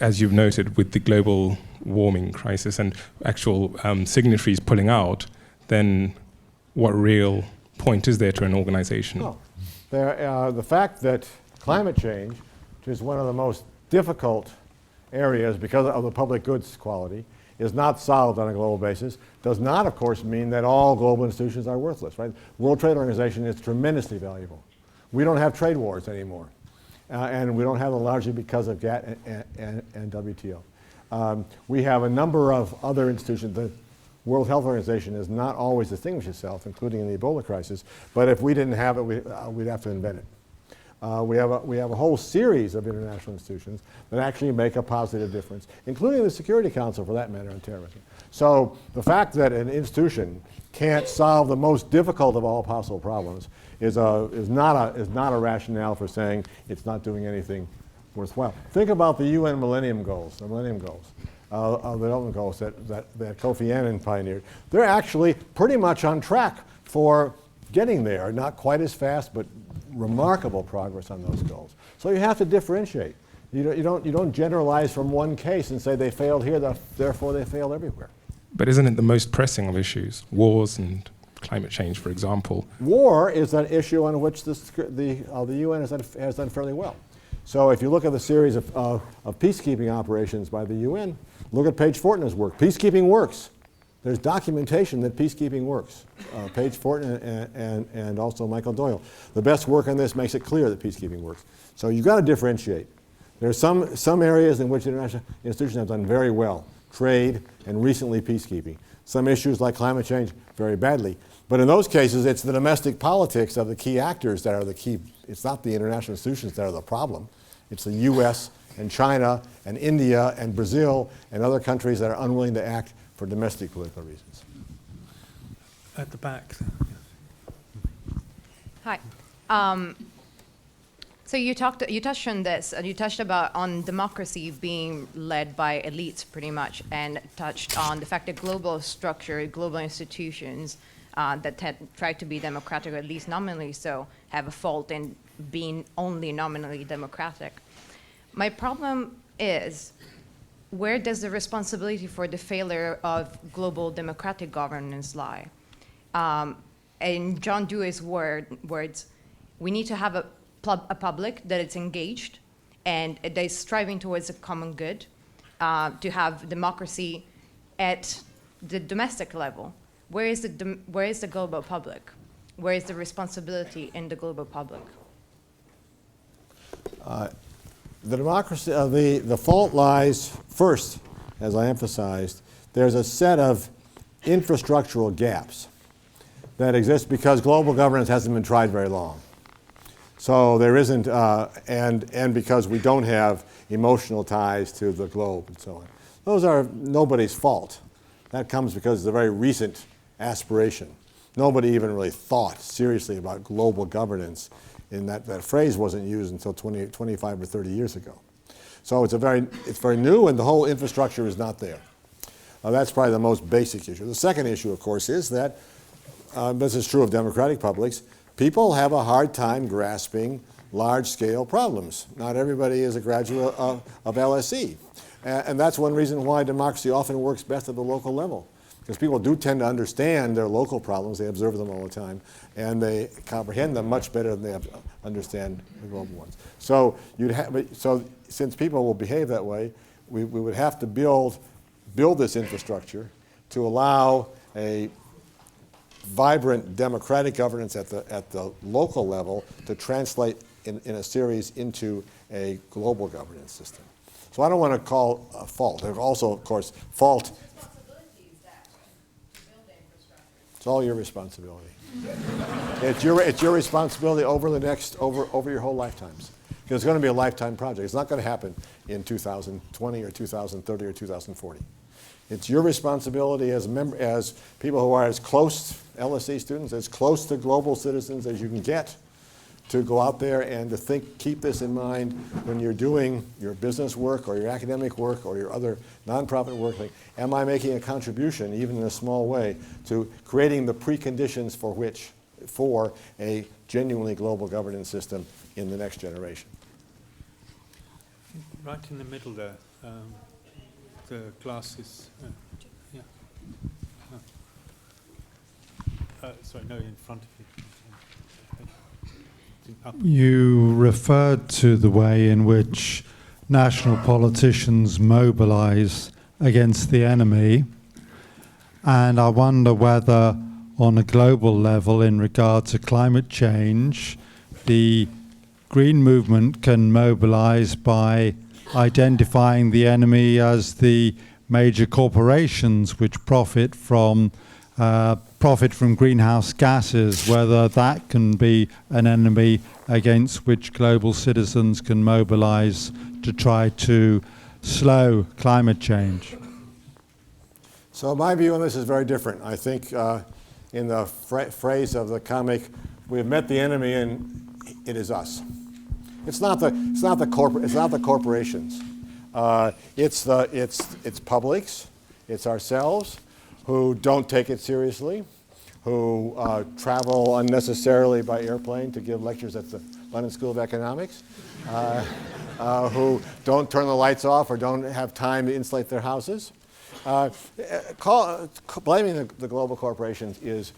as you've noted with the global warming crisis and actual signatories pulling out, then what real point is there to an organization? The fact that climate change which is one of the most difficult areas because of the public goods quality, is not solved on a global basis, does not, of course, mean that all global institutions are worthless, right? World Trade Organization is tremendously valuable. We don't have trade wars anymore, and we don't have them largely because of GATT and WTO. We have a number of other institutions. The World Health Organization has not always distinguished itself, including in the Ebola crisis, but if we didn't have it, we'd have to invent it. We have a whole series of international institutions that actually make a positive difference, including the Security Council, for that matter, on terrorism. So the fact that an institution can't solve the most difficult of all possible problems is not a rationale for saying it's not doing anything worthwhile. Think about the UN Millennium Goals, the development goals that Kofi Annan pioneered. They're actually pretty much on track for getting there, not quite as fast, but remarkable progress on those goals. So you have to differentiate. You don't generalize from one case and say they failed here, therefore they failed everywhere. But isn't it the most pressing of issues? Wars and climate change, for example. War is an issue on which the UN has done fairly well. So if you look at the series of peacekeeping operations by the UN, look at Paige Fortn's work. Peacekeeping works. There's documentation that peacekeeping works. Paige Fortn and also Michael Doyle. The best work on this makes it clear that peacekeeping works. So you've got to differentiate. There's some areas in which international institutions have done very well. Trade and recently peacekeeping. Some issues like climate change, very badly. But in those cases, it's the domestic politics of the key actors that are the key. It's not the international institutions that are the problem. It's the US and China and India and Brazil and other countries that are unwilling to act for domestic political reasons. At the back. Hi. So you touched on this, and you touched on democracy being led by elites pretty much, and touched on the fact that global structure, global institutions that try to be democratic, or at least nominally so, have a fault in being only nominally democratic. My problem is, where does the responsibility for the failure of global democratic governance lie? In John Dewey's words, we need to have a public that is engaged and that is striving towards a common good, to have democracy at the domestic level. Where is the global public? Where is the responsibility in the global public? The democracy, the fault lies first, as I emphasized. There's a set of infrastructural gaps that exist because global governance hasn't been tried very long. So there isn't, and because we don't have emotional ties to the globe and so on. Those are nobody's fault. That comes because it's a very recent aspiration. Nobody even really thought seriously about global governance, in that phrase wasn't used until 25 or 30 years ago. So it's very new, and the whole infrastructure is not there. That's probably the most basic issue. The second issue, of course, is that, this is true of democratic publics, people have a hard time grasping large-scale problems. Not everybody is a graduate of LSE. And that's one reason why democracy often works best at the local level. Because people do tend to understand their local problems, they observe them all the time, and they comprehend them much better than they understand the global ones. So since people will behave that way, we would have to build this infrastructure to allow a vibrant democratic governance at the local level to translate in a series into a global governance system. So I don't want to call a fault. There's also, of course, fault. It's all your responsibility. It's your responsibility over your whole lifetimes. Because it's going to be a lifetime project. It's not going to happen in 2020 or 2030 or 2040. It's your responsibility as people who are as close, LSE students, as close to global citizens as you can get, to go out there and to keep this in mind when you're doing your business work or your academic work or your other nonprofit work. Like, am I making a contribution, even in a small way, to creating the preconditions for a genuinely global governance system in the next generation? Right in the middle there, the glasses. Yeah. Sorry, no, in front of you. You referred to the way in which national politicians mobilize against the enemy, and I wonder whether on a global level in regard to climate change, the Green movement can mobilize by identifying the enemy as the major corporations which profit from greenhouse gases, whether that can be an enemy against which global citizens can mobilize to try to slow climate change. So my view on this is very different. I think in the phrase of the comic, we have met the enemy and it is us. It's not the corporations. It's publics, it's ourselves who don't take it seriously, who travel unnecessarily by airplane to give lectures at the London School of Economics, who don't turn the lights off or don't have time to insulate their houses. Blaming the global corporations is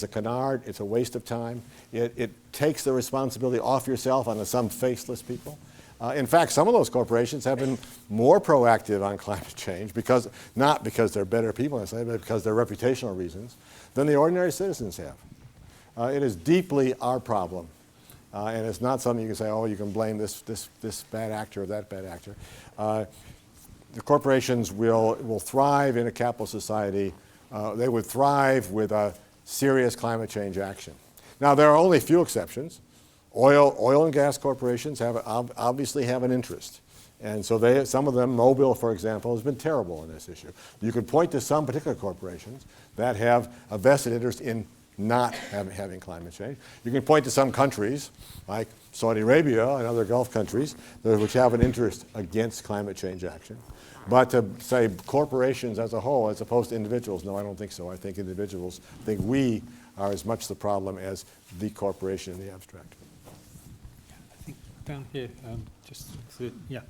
a canard, it's a waste of time. It takes the responsibility off yourself onto some faceless people. In fact, some of those corporations have been more proactive on climate change, not because they're better people, but because they're reputational reasons, than the ordinary citizens have. It is deeply our problem. And it's not something you can say, oh, you can blame this bad actor or that bad actor. The corporations will thrive in a capital society. They would thrive with a serious climate change action. Now, there are only a few exceptions. Oil and gas corporations obviously have an interest. And so some of them, Mobil, for example, has been terrible on this issue. You could point to some particular corporations that have a vested interest in not having climate change. You can point to some countries, like Saudi Arabia and other Gulf countries, which have an interest against climate change action. But to say corporations as a whole, as opposed to individuals, no, I don't think so. I think we are as much the problem as the corporation in the abstract. I think down here, yeah.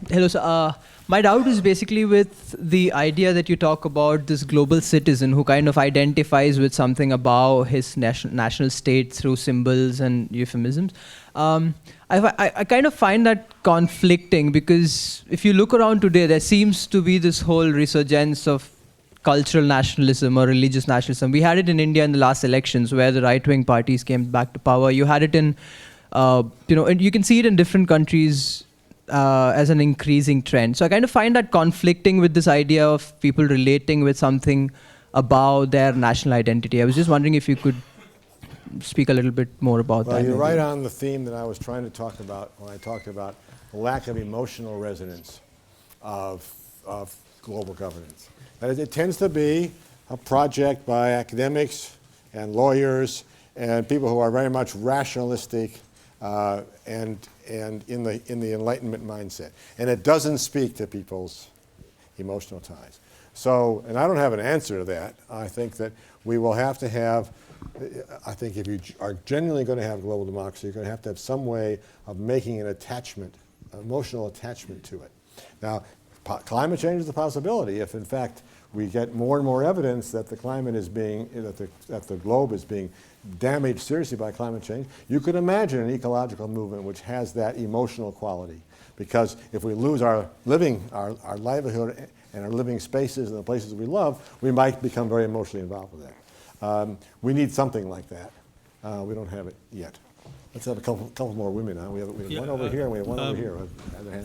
Hello, sir. My doubt is basically with the idea that you talk about this global citizen who kind of identifies with something above his national state through symbols and euphemisms. I kind of find that conflicting, because if you look around today, there seems to be this whole resurgence of cultural nationalism or religious nationalism. We had it in India in the last elections where the right-wing parties came back to power. You had it in, and you can see it in different countries as an increasing trend. So I kind of find that conflicting with this idea of people relating with something about their national identity. I was just wondering if you could speak a little bit more about that. Well, you're right on the theme that I was trying to talk about when I talked about the lack of emotional resonance of global governance. That is, it tends to be a project by academics and lawyers and people who are very much rationalistic and in the Enlightenment mindset. And it doesn't speak to people's emotional ties. So, and I don't have an answer to that. I think that we will have to have, I think if you are genuinely going to have global democracy, you're going to have some way of making an attachment, emotional attachment to it. Now, climate change is a possibility if, in fact, we get more and more evidence that the climate is being, that the globe is being damaged seriously by climate change. You could imagine an ecological movement which has that emotional quality. Because if we lose our livelihood and our living spaces and the places we love, we might become very emotionally involved with that. We need something like that. We don't have it yet. Let's have a couple more women. Huh? We have one over here and we have one over here.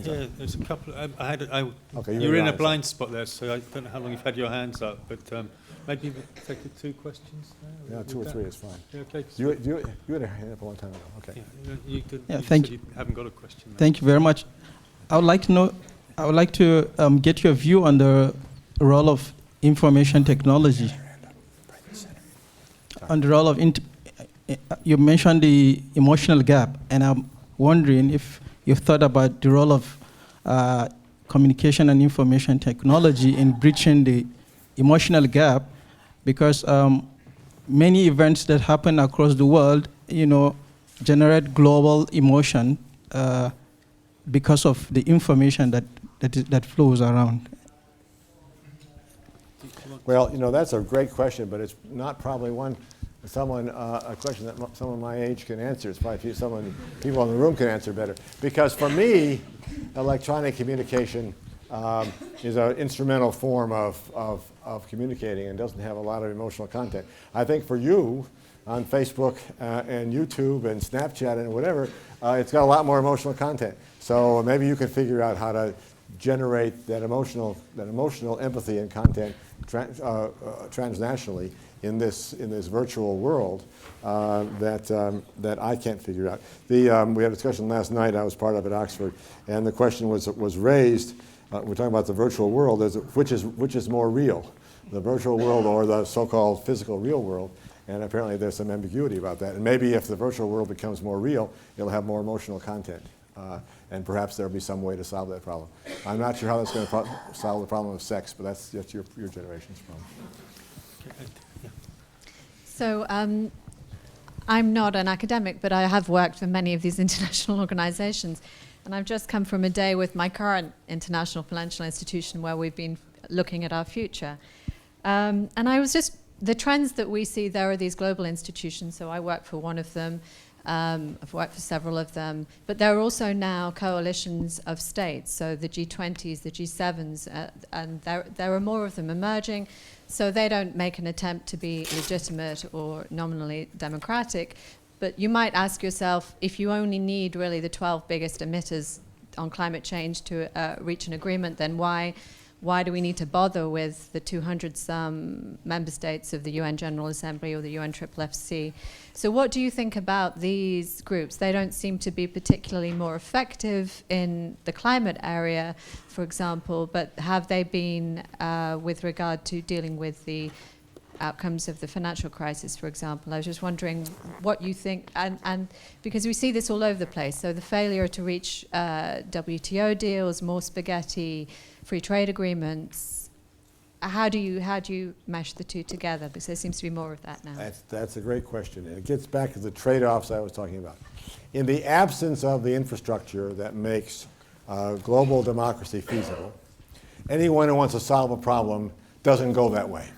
Yeah, there's a couple. Okay, you're in a blind spot there, so I don't know how long you've had your hands up, but maybe take the two questions there. Yeah, two or three is fine. Yeah, okay. You had a hand up a long time ago. Okay. Yeah, thank you. You haven't got a question now. Thank you very much. I would like to get your view on the role of information technology. On the role of you mentioned the emotional gap, and I'm wondering if you've thought about the role of communication and information technology in breaching the emotional gap, because many events that happen across the world, generate global emotion because of the information that flows around. Well, you know, that's a great question, but it's not probably a question that someone my age can answer. It's probably people in the room can answer better. Because for me, electronic communication is an instrumental form of communicating and doesn't have a lot of emotional content. I think for you, on Facebook and YouTube and Snapchat and whatever, it's got a lot more emotional content. So maybe you can figure out how to generate that emotional empathy and content transnationally in this virtual world that I can't figure out. We had a discussion last night I was part of at Oxford, and the question was raised. We're talking about the virtual world. Which is more real, the virtual world or the so-called physical real world? And apparently there's some ambiguity about that. And maybe if the virtual world becomes more real, it'll have more emotional content. And perhaps there'll be some way to solve that problem. I'm not sure how that's going to solve the problem of sex, but that's your generation's problem. So I'm not an academic, but I have worked for many of these international organizations. And I've just come from a day with my current international financial institution where we've been looking at our future. And I was just, the trends that we see, there are these global institutions, so I work for one of them. I've worked for several of them, but there are also now coalitions of states, so the G20s, the G7s, and there are more of them emerging, so they don't make an attempt to be legitimate or nominally democratic, but you might ask yourself, if you only need really the 12 biggest emitters on climate change to reach an agreement, then why do we need to bother with the 200-some member states of the UN General Assembly or the UN FFFC? So what do you think about these groups? They don't seem to be particularly more effective in the climate area, for example, but have they been with regard to dealing with the outcomes of the financial crisis, for example? I was just wondering what you think, and because we see this all over the place, so the failure to reach WTO deals, more spaghetti, free trade agreements, how do you mesh the two together? Because there seems to be more of that now. That's a great question, and it gets back to the trade-offs I was talking about. In the absence of the infrastructure that makes global democracy feasible, anyone who wants to solve a problem doesn't go that way.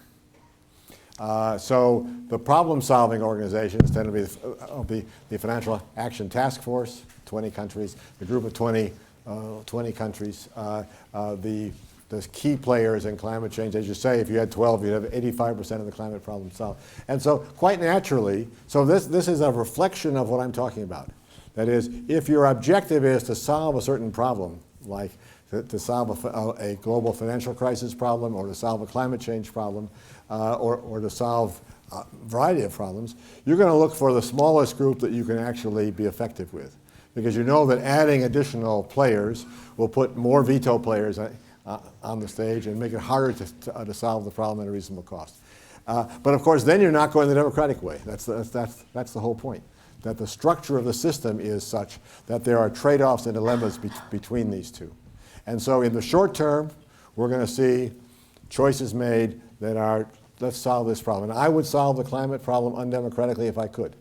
So the problem-solving organizations tend to be the Financial Action Task Force, 20 countries, the group of 20 countries, the key players in climate change. As you say, if you had 12, you'd have 85% of the climate problem solved. And so quite naturally, so this is a reflection of what I'm talking about. That is, if your objective is to solve a certain problem, like to solve a global financial crisis problem, or to solve a climate change problem, or to solve a variety of problems, you're going to look for the smallest group that you can actually be effective with. Because you know that adding additional players will put more veto players on the stage and make it harder to solve the problem at a reasonable cost. But of course, then you're not going the democratic way. That's the whole point. That the structure of the system is such that there are trade-offs and dilemmas between these two. And so in the short term, we're going to see choices made that are, let's solve this problem. And I would solve the climate problem undemocratically if I could.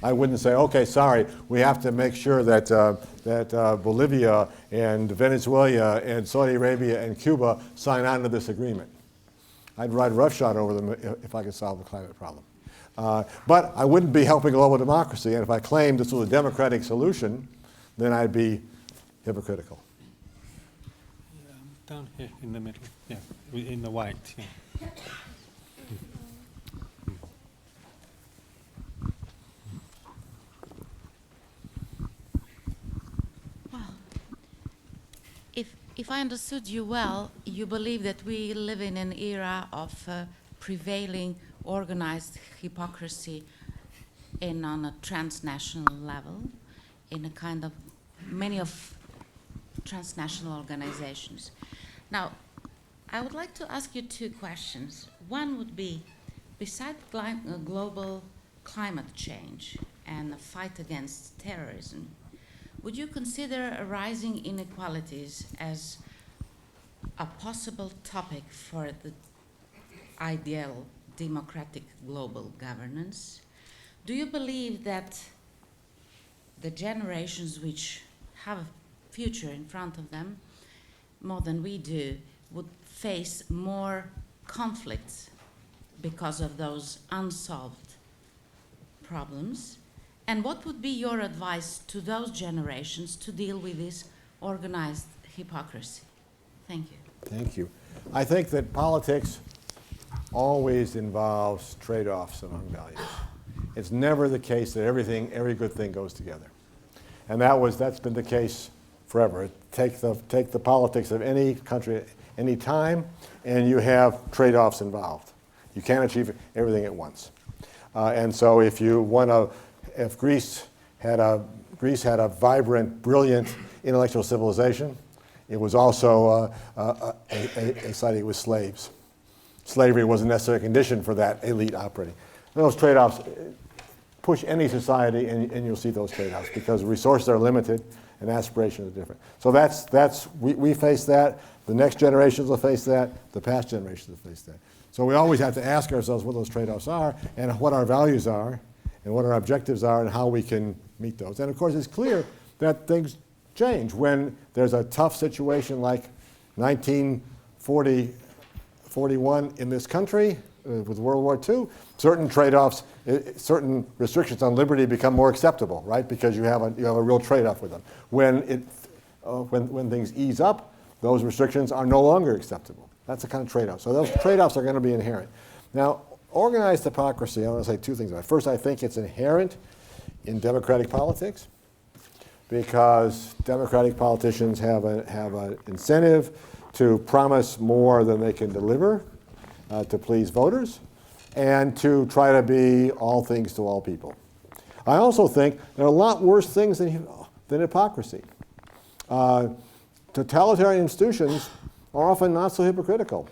I wouldn't say, okay, sorry, we have to make sure that, Bolivia and Venezuela and Saudi Arabia and Cuba sign on to this agreement. I'd ride roughshod over them if I could solve the climate problem. But I wouldn't be helping global democracy, and if I claimed this was a democratic solution, then I'd be hypocritical. Down here in the middle, yeah, in the white, yeah. If I understood you well, you believe that we live in an era of prevailing organized hypocrisy on a transnational level, in a kind of many of transnational organizations. Now, I would like to ask you two questions. One would be, besides global climate change and the fight against terrorism, would you consider rising inequalities as a possible topic for the ideal democratic global governance? Do you believe that the generations which have a future in front of them, more than we do, would face more conflicts because of those unsolved problems? And what would be your advice to those generations to deal with this organized hypocrisy? Thank you. Thank you. I think that politics always involves trade-offs among values. It's never the case that every good thing goes together. And that's been the case forever. Take the politics of any country, any time, and you have trade-offs involved. You can't achieve everything at once. And so if Greece had a vibrant, brilliant intellectual civilization, it was also a society with slaves. Slavery was a necessary condition for that elite operating. Those trade-offs push any society, and you'll see those trade-offs because resources are limited and aspirations are different. So we face that. The next generations will face that. The past generations will face that. So we always have to ask ourselves what those trade-offs are and what our values are and what our objectives are and how we can meet those. And of course, it's clear that things change when there's a tough situation like 1941 in this country with World War II. Certain trade-offs, certain restrictions on liberty become more acceptable, right? Because you have a real trade-off with them. When things ease up, those restrictions are no longer acceptable. That's the kind of trade-off. So those trade-offs are going to be inherent. Now, organized hypocrisy, I want to say two things about it. First, I think it's inherent in democratic politics because democratic politicians have an incentive to promise more than they can deliver to please voters and to try to be all things to all people. I also think there are a lot worse things than hypocrisy. Totalitarian institutions are often not so hypocritical.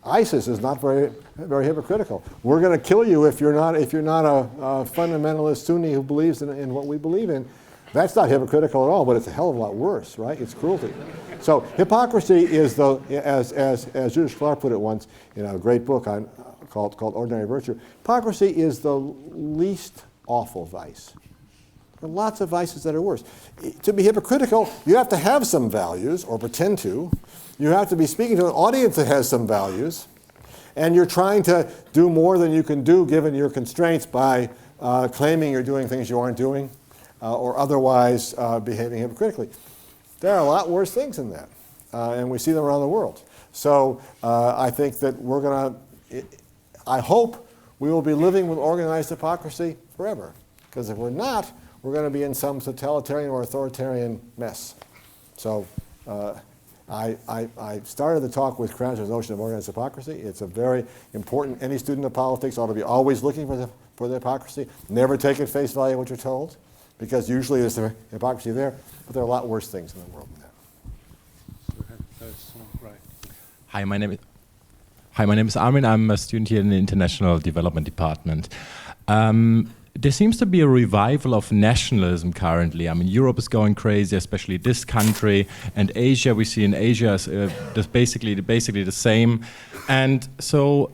ISIS is not very hypocritical. We're going to kill you if you're not a fundamentalist Sunni who believes in what we believe in. That's not hypocritical at all, but it's a hell of a lot worse, right? It's cruelty. So hypocrisy is as Judith Clark put it once in a great book called Ordinary Virtue, hypocrisy is the least awful vice. There are lots of vices that are worse. To be hypocritical, you have to have some values, or pretend to. You have to be speaking to an audience that has some values, and you're trying to do more than you can do given your constraints by claiming you're doing things you aren't doing, or otherwise behaving hypocritically. There are a lot worse things than that, and we see them around the world. So I think that I hope we will be living with organized hypocrisy forever, because if we're not, we're going to be in some totalitarian or authoritarian mess. So I started the talk with Krauser's notion of organized hypocrisy. It's a very important, any student of politics ought to be always looking for the hypocrisy. Never take at face value what you're told, because usually there's a hypocrisy there, but there are a lot worse things in the world than that. Hi, my name is Armin. I'm a student here in the International Development Department. There seems to be a revival of nationalism currently. I mean, Europe is going crazy, especially this country, and Asia. We see in Asia is basically the same, and so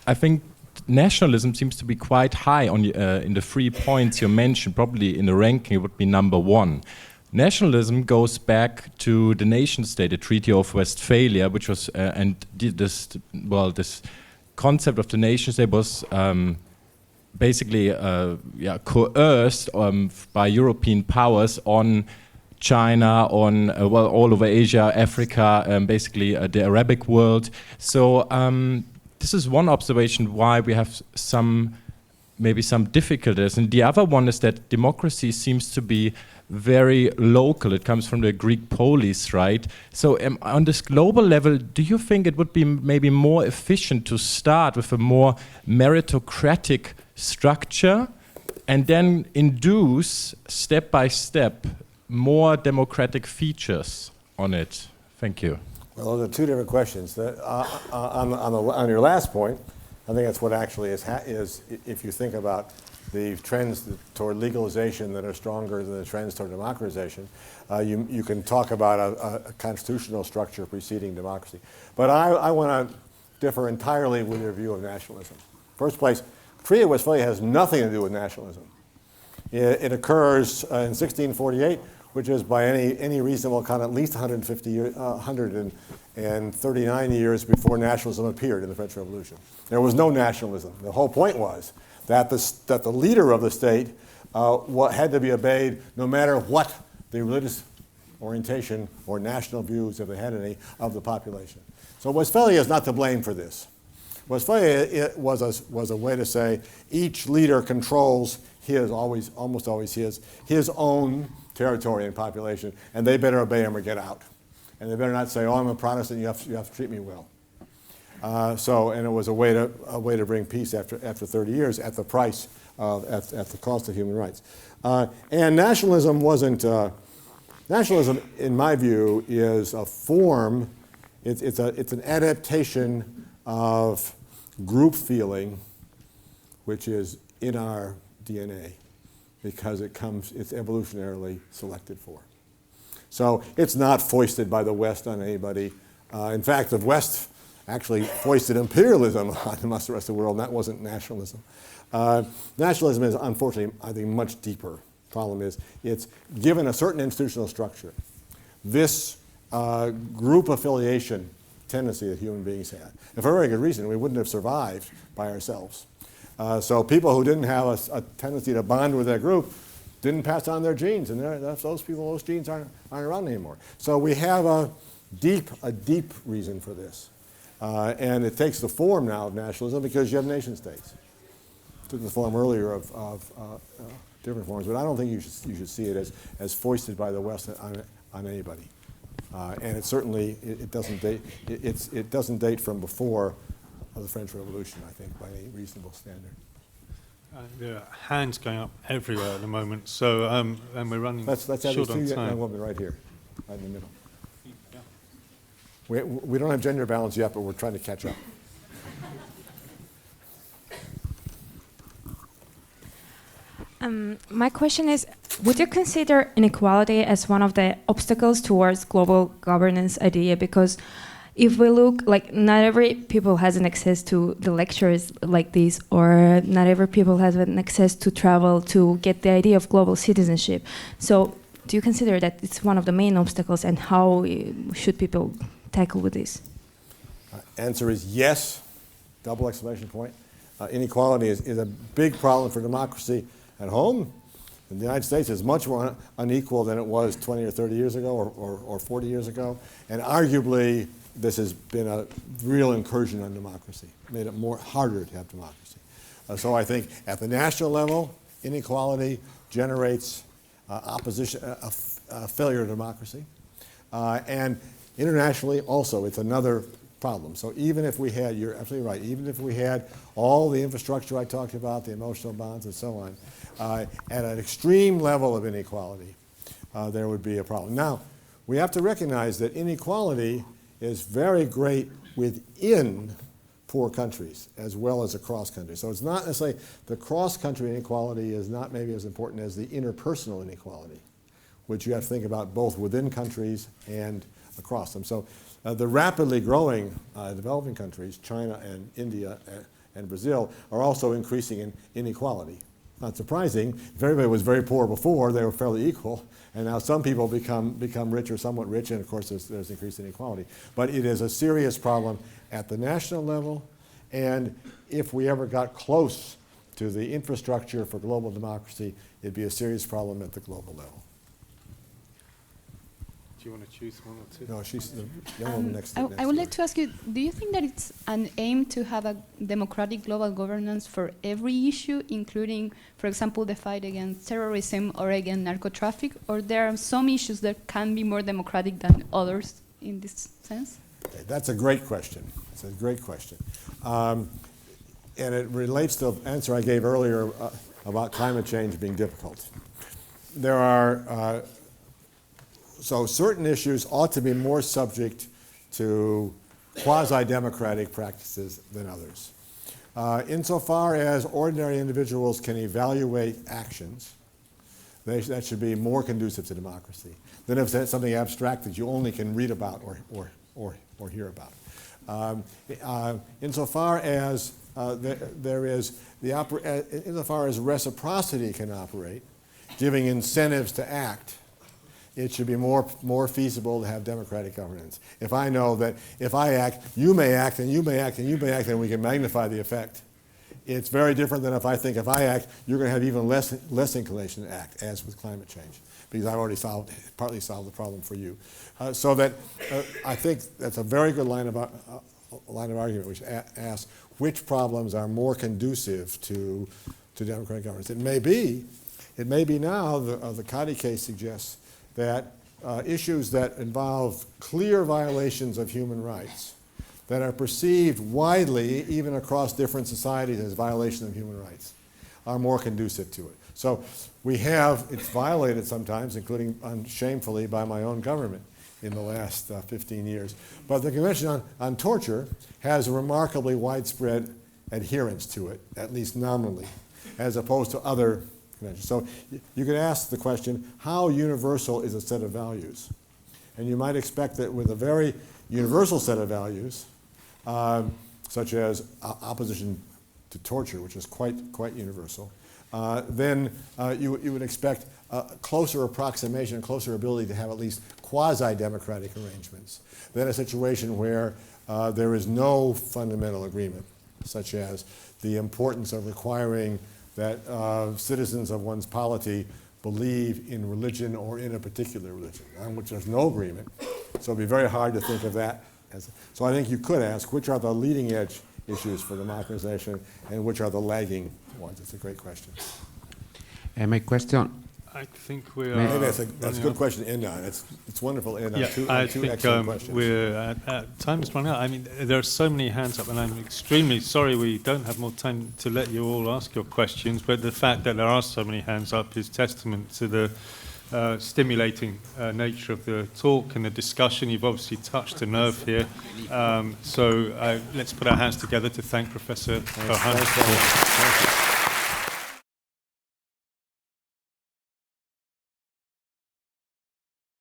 I think nationalism seems to be quite high on in the 3 points you mentioned. Probably in the ranking, it would be number 1. Nationalism goes back to the nation state, the Treaty of Westphalia, which was this concept of the nation state was basically coerced by European powers on China, on all over Asia, Africa, basically the Arabic world. So this is one observation why we have maybe some difficulties. And the other one is that democracy seems to be very local. It comes from the Greek polis, right? So on this global level, do you think it would be maybe more efficient to start with a more meritocratic structure and then induce, step by step, more democratic features on it? Thank you. Well, those are two different questions. On your last point, I think that's what actually is if you think about the trends toward legalization that are stronger than the trends toward democratization, you can talk about a constitutional structure preceding democracy. But I want to differ entirely with your view of nationalism. First place, Treaty of Westphalia has nothing to do with nationalism. It occurs in 1648 which is by any reasonable count at least 139 years before nationalism appeared in the French Revolution. There was no nationalism. The whole point was that the leader of the state had to be obeyed no matter what the religious orientation or national views, if they had any, of the population. So Westphalia is not to blame for this. Westphalia was a way to say each leader controls almost always his own territory and population, and they better obey him or get out. And they better not say, "Oh, I'm a Protestant. You have to treat me well." And it was a way to bring peace after 30 years at the price at the cost of human rights. And nationalism wasn't. Nationalism, in my view, is a form. It's an adaptation of group feeling, which is in our DNA, because it's evolutionarily selected for. So it's not foisted by the West on anybody. In fact, the West actually foisted imperialism on the rest of the world, and that wasn't nationalism. Nationalism is, unfortunately, I think, much deeper. Problem is, it's given a certain institutional structure. This group affiliation tendency that human beings had. And for a very good reason, we wouldn't have survived by ourselves. So people who didn't have a tendency to bond with their group didn't pass on their genes, and those genes aren't around anymore. So we have a deep reason for this. And it takes the form now of nationalism because you have nation states. It took the form earlier of different forms, but I don't think you should see it as foisted by the West on anybody. And it certainly it doesn't date from before the French Revolution, I think, by any reasonable standard. There are hands going up everywhere at the moment, so and we're running let's have short on these two time. young women right here, right in the middle. We don't have gender balance yet, but we're trying to catch up. My question is, would you consider inequality as one of the obstacles towards global governance idea? Because if we look, like, not every people has an access to the lectures like this, or not every people has an access to travel to get the idea of global citizenship. So do you consider that it's one of the main obstacles, and how should people tackle with this? Answer is yes, double exclamation point. Inequality is a big problem for democracy at home. And the United States is much more unequal than it was 20 or 30 years ago or 40 years ago. And arguably, this has been a real incursion on democracy, made it harder to have democracy. So I think at the national level, inequality generates opposition, a failure of democracy. And internationally also, it's another problem. So even if we had, you're absolutely right, even if we had all the infrastructure I talked about, the emotional bonds and so on, at an extreme level of inequality, there would be a problem. Now, we have to recognize that inequality is very great within poor countries as well as across countries. So it's not necessarily, the cross-country inequality is not maybe as important as the interpersonal inequality, which you have to think about both within countries and across them. So the rapidly growing developing countries, China and India and Brazil, are also increasing in inequality. Not surprising. If everybody was very poor before, they were fairly equal, and now some people become rich or somewhat rich, and of course there's increased inequality. But it is a serious problem at the national level, and if we ever got close to the infrastructure for global democracy, it'd be a serious problem at the global level. Do you want to choose one or two? No, she's the young woman next to I would like to ask you, do you think that it's an aim to have a democratic global governance for every issue, including, for example, the fight against terrorism or against narco-traffic, or there are some issues that can be more democratic than others in this sense? That's a great question. It's a great question. And it relates to the answer I gave earlier about climate change being difficult. There are so certain issues ought to be more subject to quasi-democratic practices than others. Insofar as ordinary individuals can evaluate actions, that should be more conducive to democracy than if it's something abstract that you only can read about or hear about. Insofar as insofar as reciprocity can operate, giving incentives to act, it should be more feasible to have democratic governance. If I know that if I act, you may act, and you may act, and you may act, and we can magnify the effect. It's very different than if I think if I act, you're going to have even less inclination to act, as with climate change, because I've already partly solved the problem for you. So that I think that's a very good line of argument, which asks which problems are more conducive to democratic governance. It may be now, the Cotti case suggests, that issues that involve clear violations of human rights, that are perceived widely, even across different societies, as violations of human rights, are more conducive to it. So it's violated sometimes, including shamefully by my own government in the last 15 years. But the Convention on Torture has a remarkably widespread adherence to it, at least nominally, as opposed to other conventions. So you could ask the question, how universal is a set of values? And you might expect that with a very universal set of values, such as opposition to torture, which is quite universal, then you would expect a closer approximation, closer ability to have at least quasi-democratic arrangements than a situation where there is no fundamental agreement, such as the importance of requiring that citizens of one's polity believe in religion or in a particular religion, on which there's no agreement. So it'd be very hard to think of that as. So I think you could ask, which are the leading edge issues for democratization and which are the lagging ones? It's a great question. My question. I think we are. Maybe that's a good question to end on. It's wonderful to end on two excellent questions. We're time is running out. I mean, there are so many hands up, and I'm extremely sorry we don't have more time to let you all ask your questions. But the fact that there are so many hands up is testament to the stimulating nature of the talk and the discussion. You've obviously touched a nerve here. So let's put our hands together to thank Professor Keohane.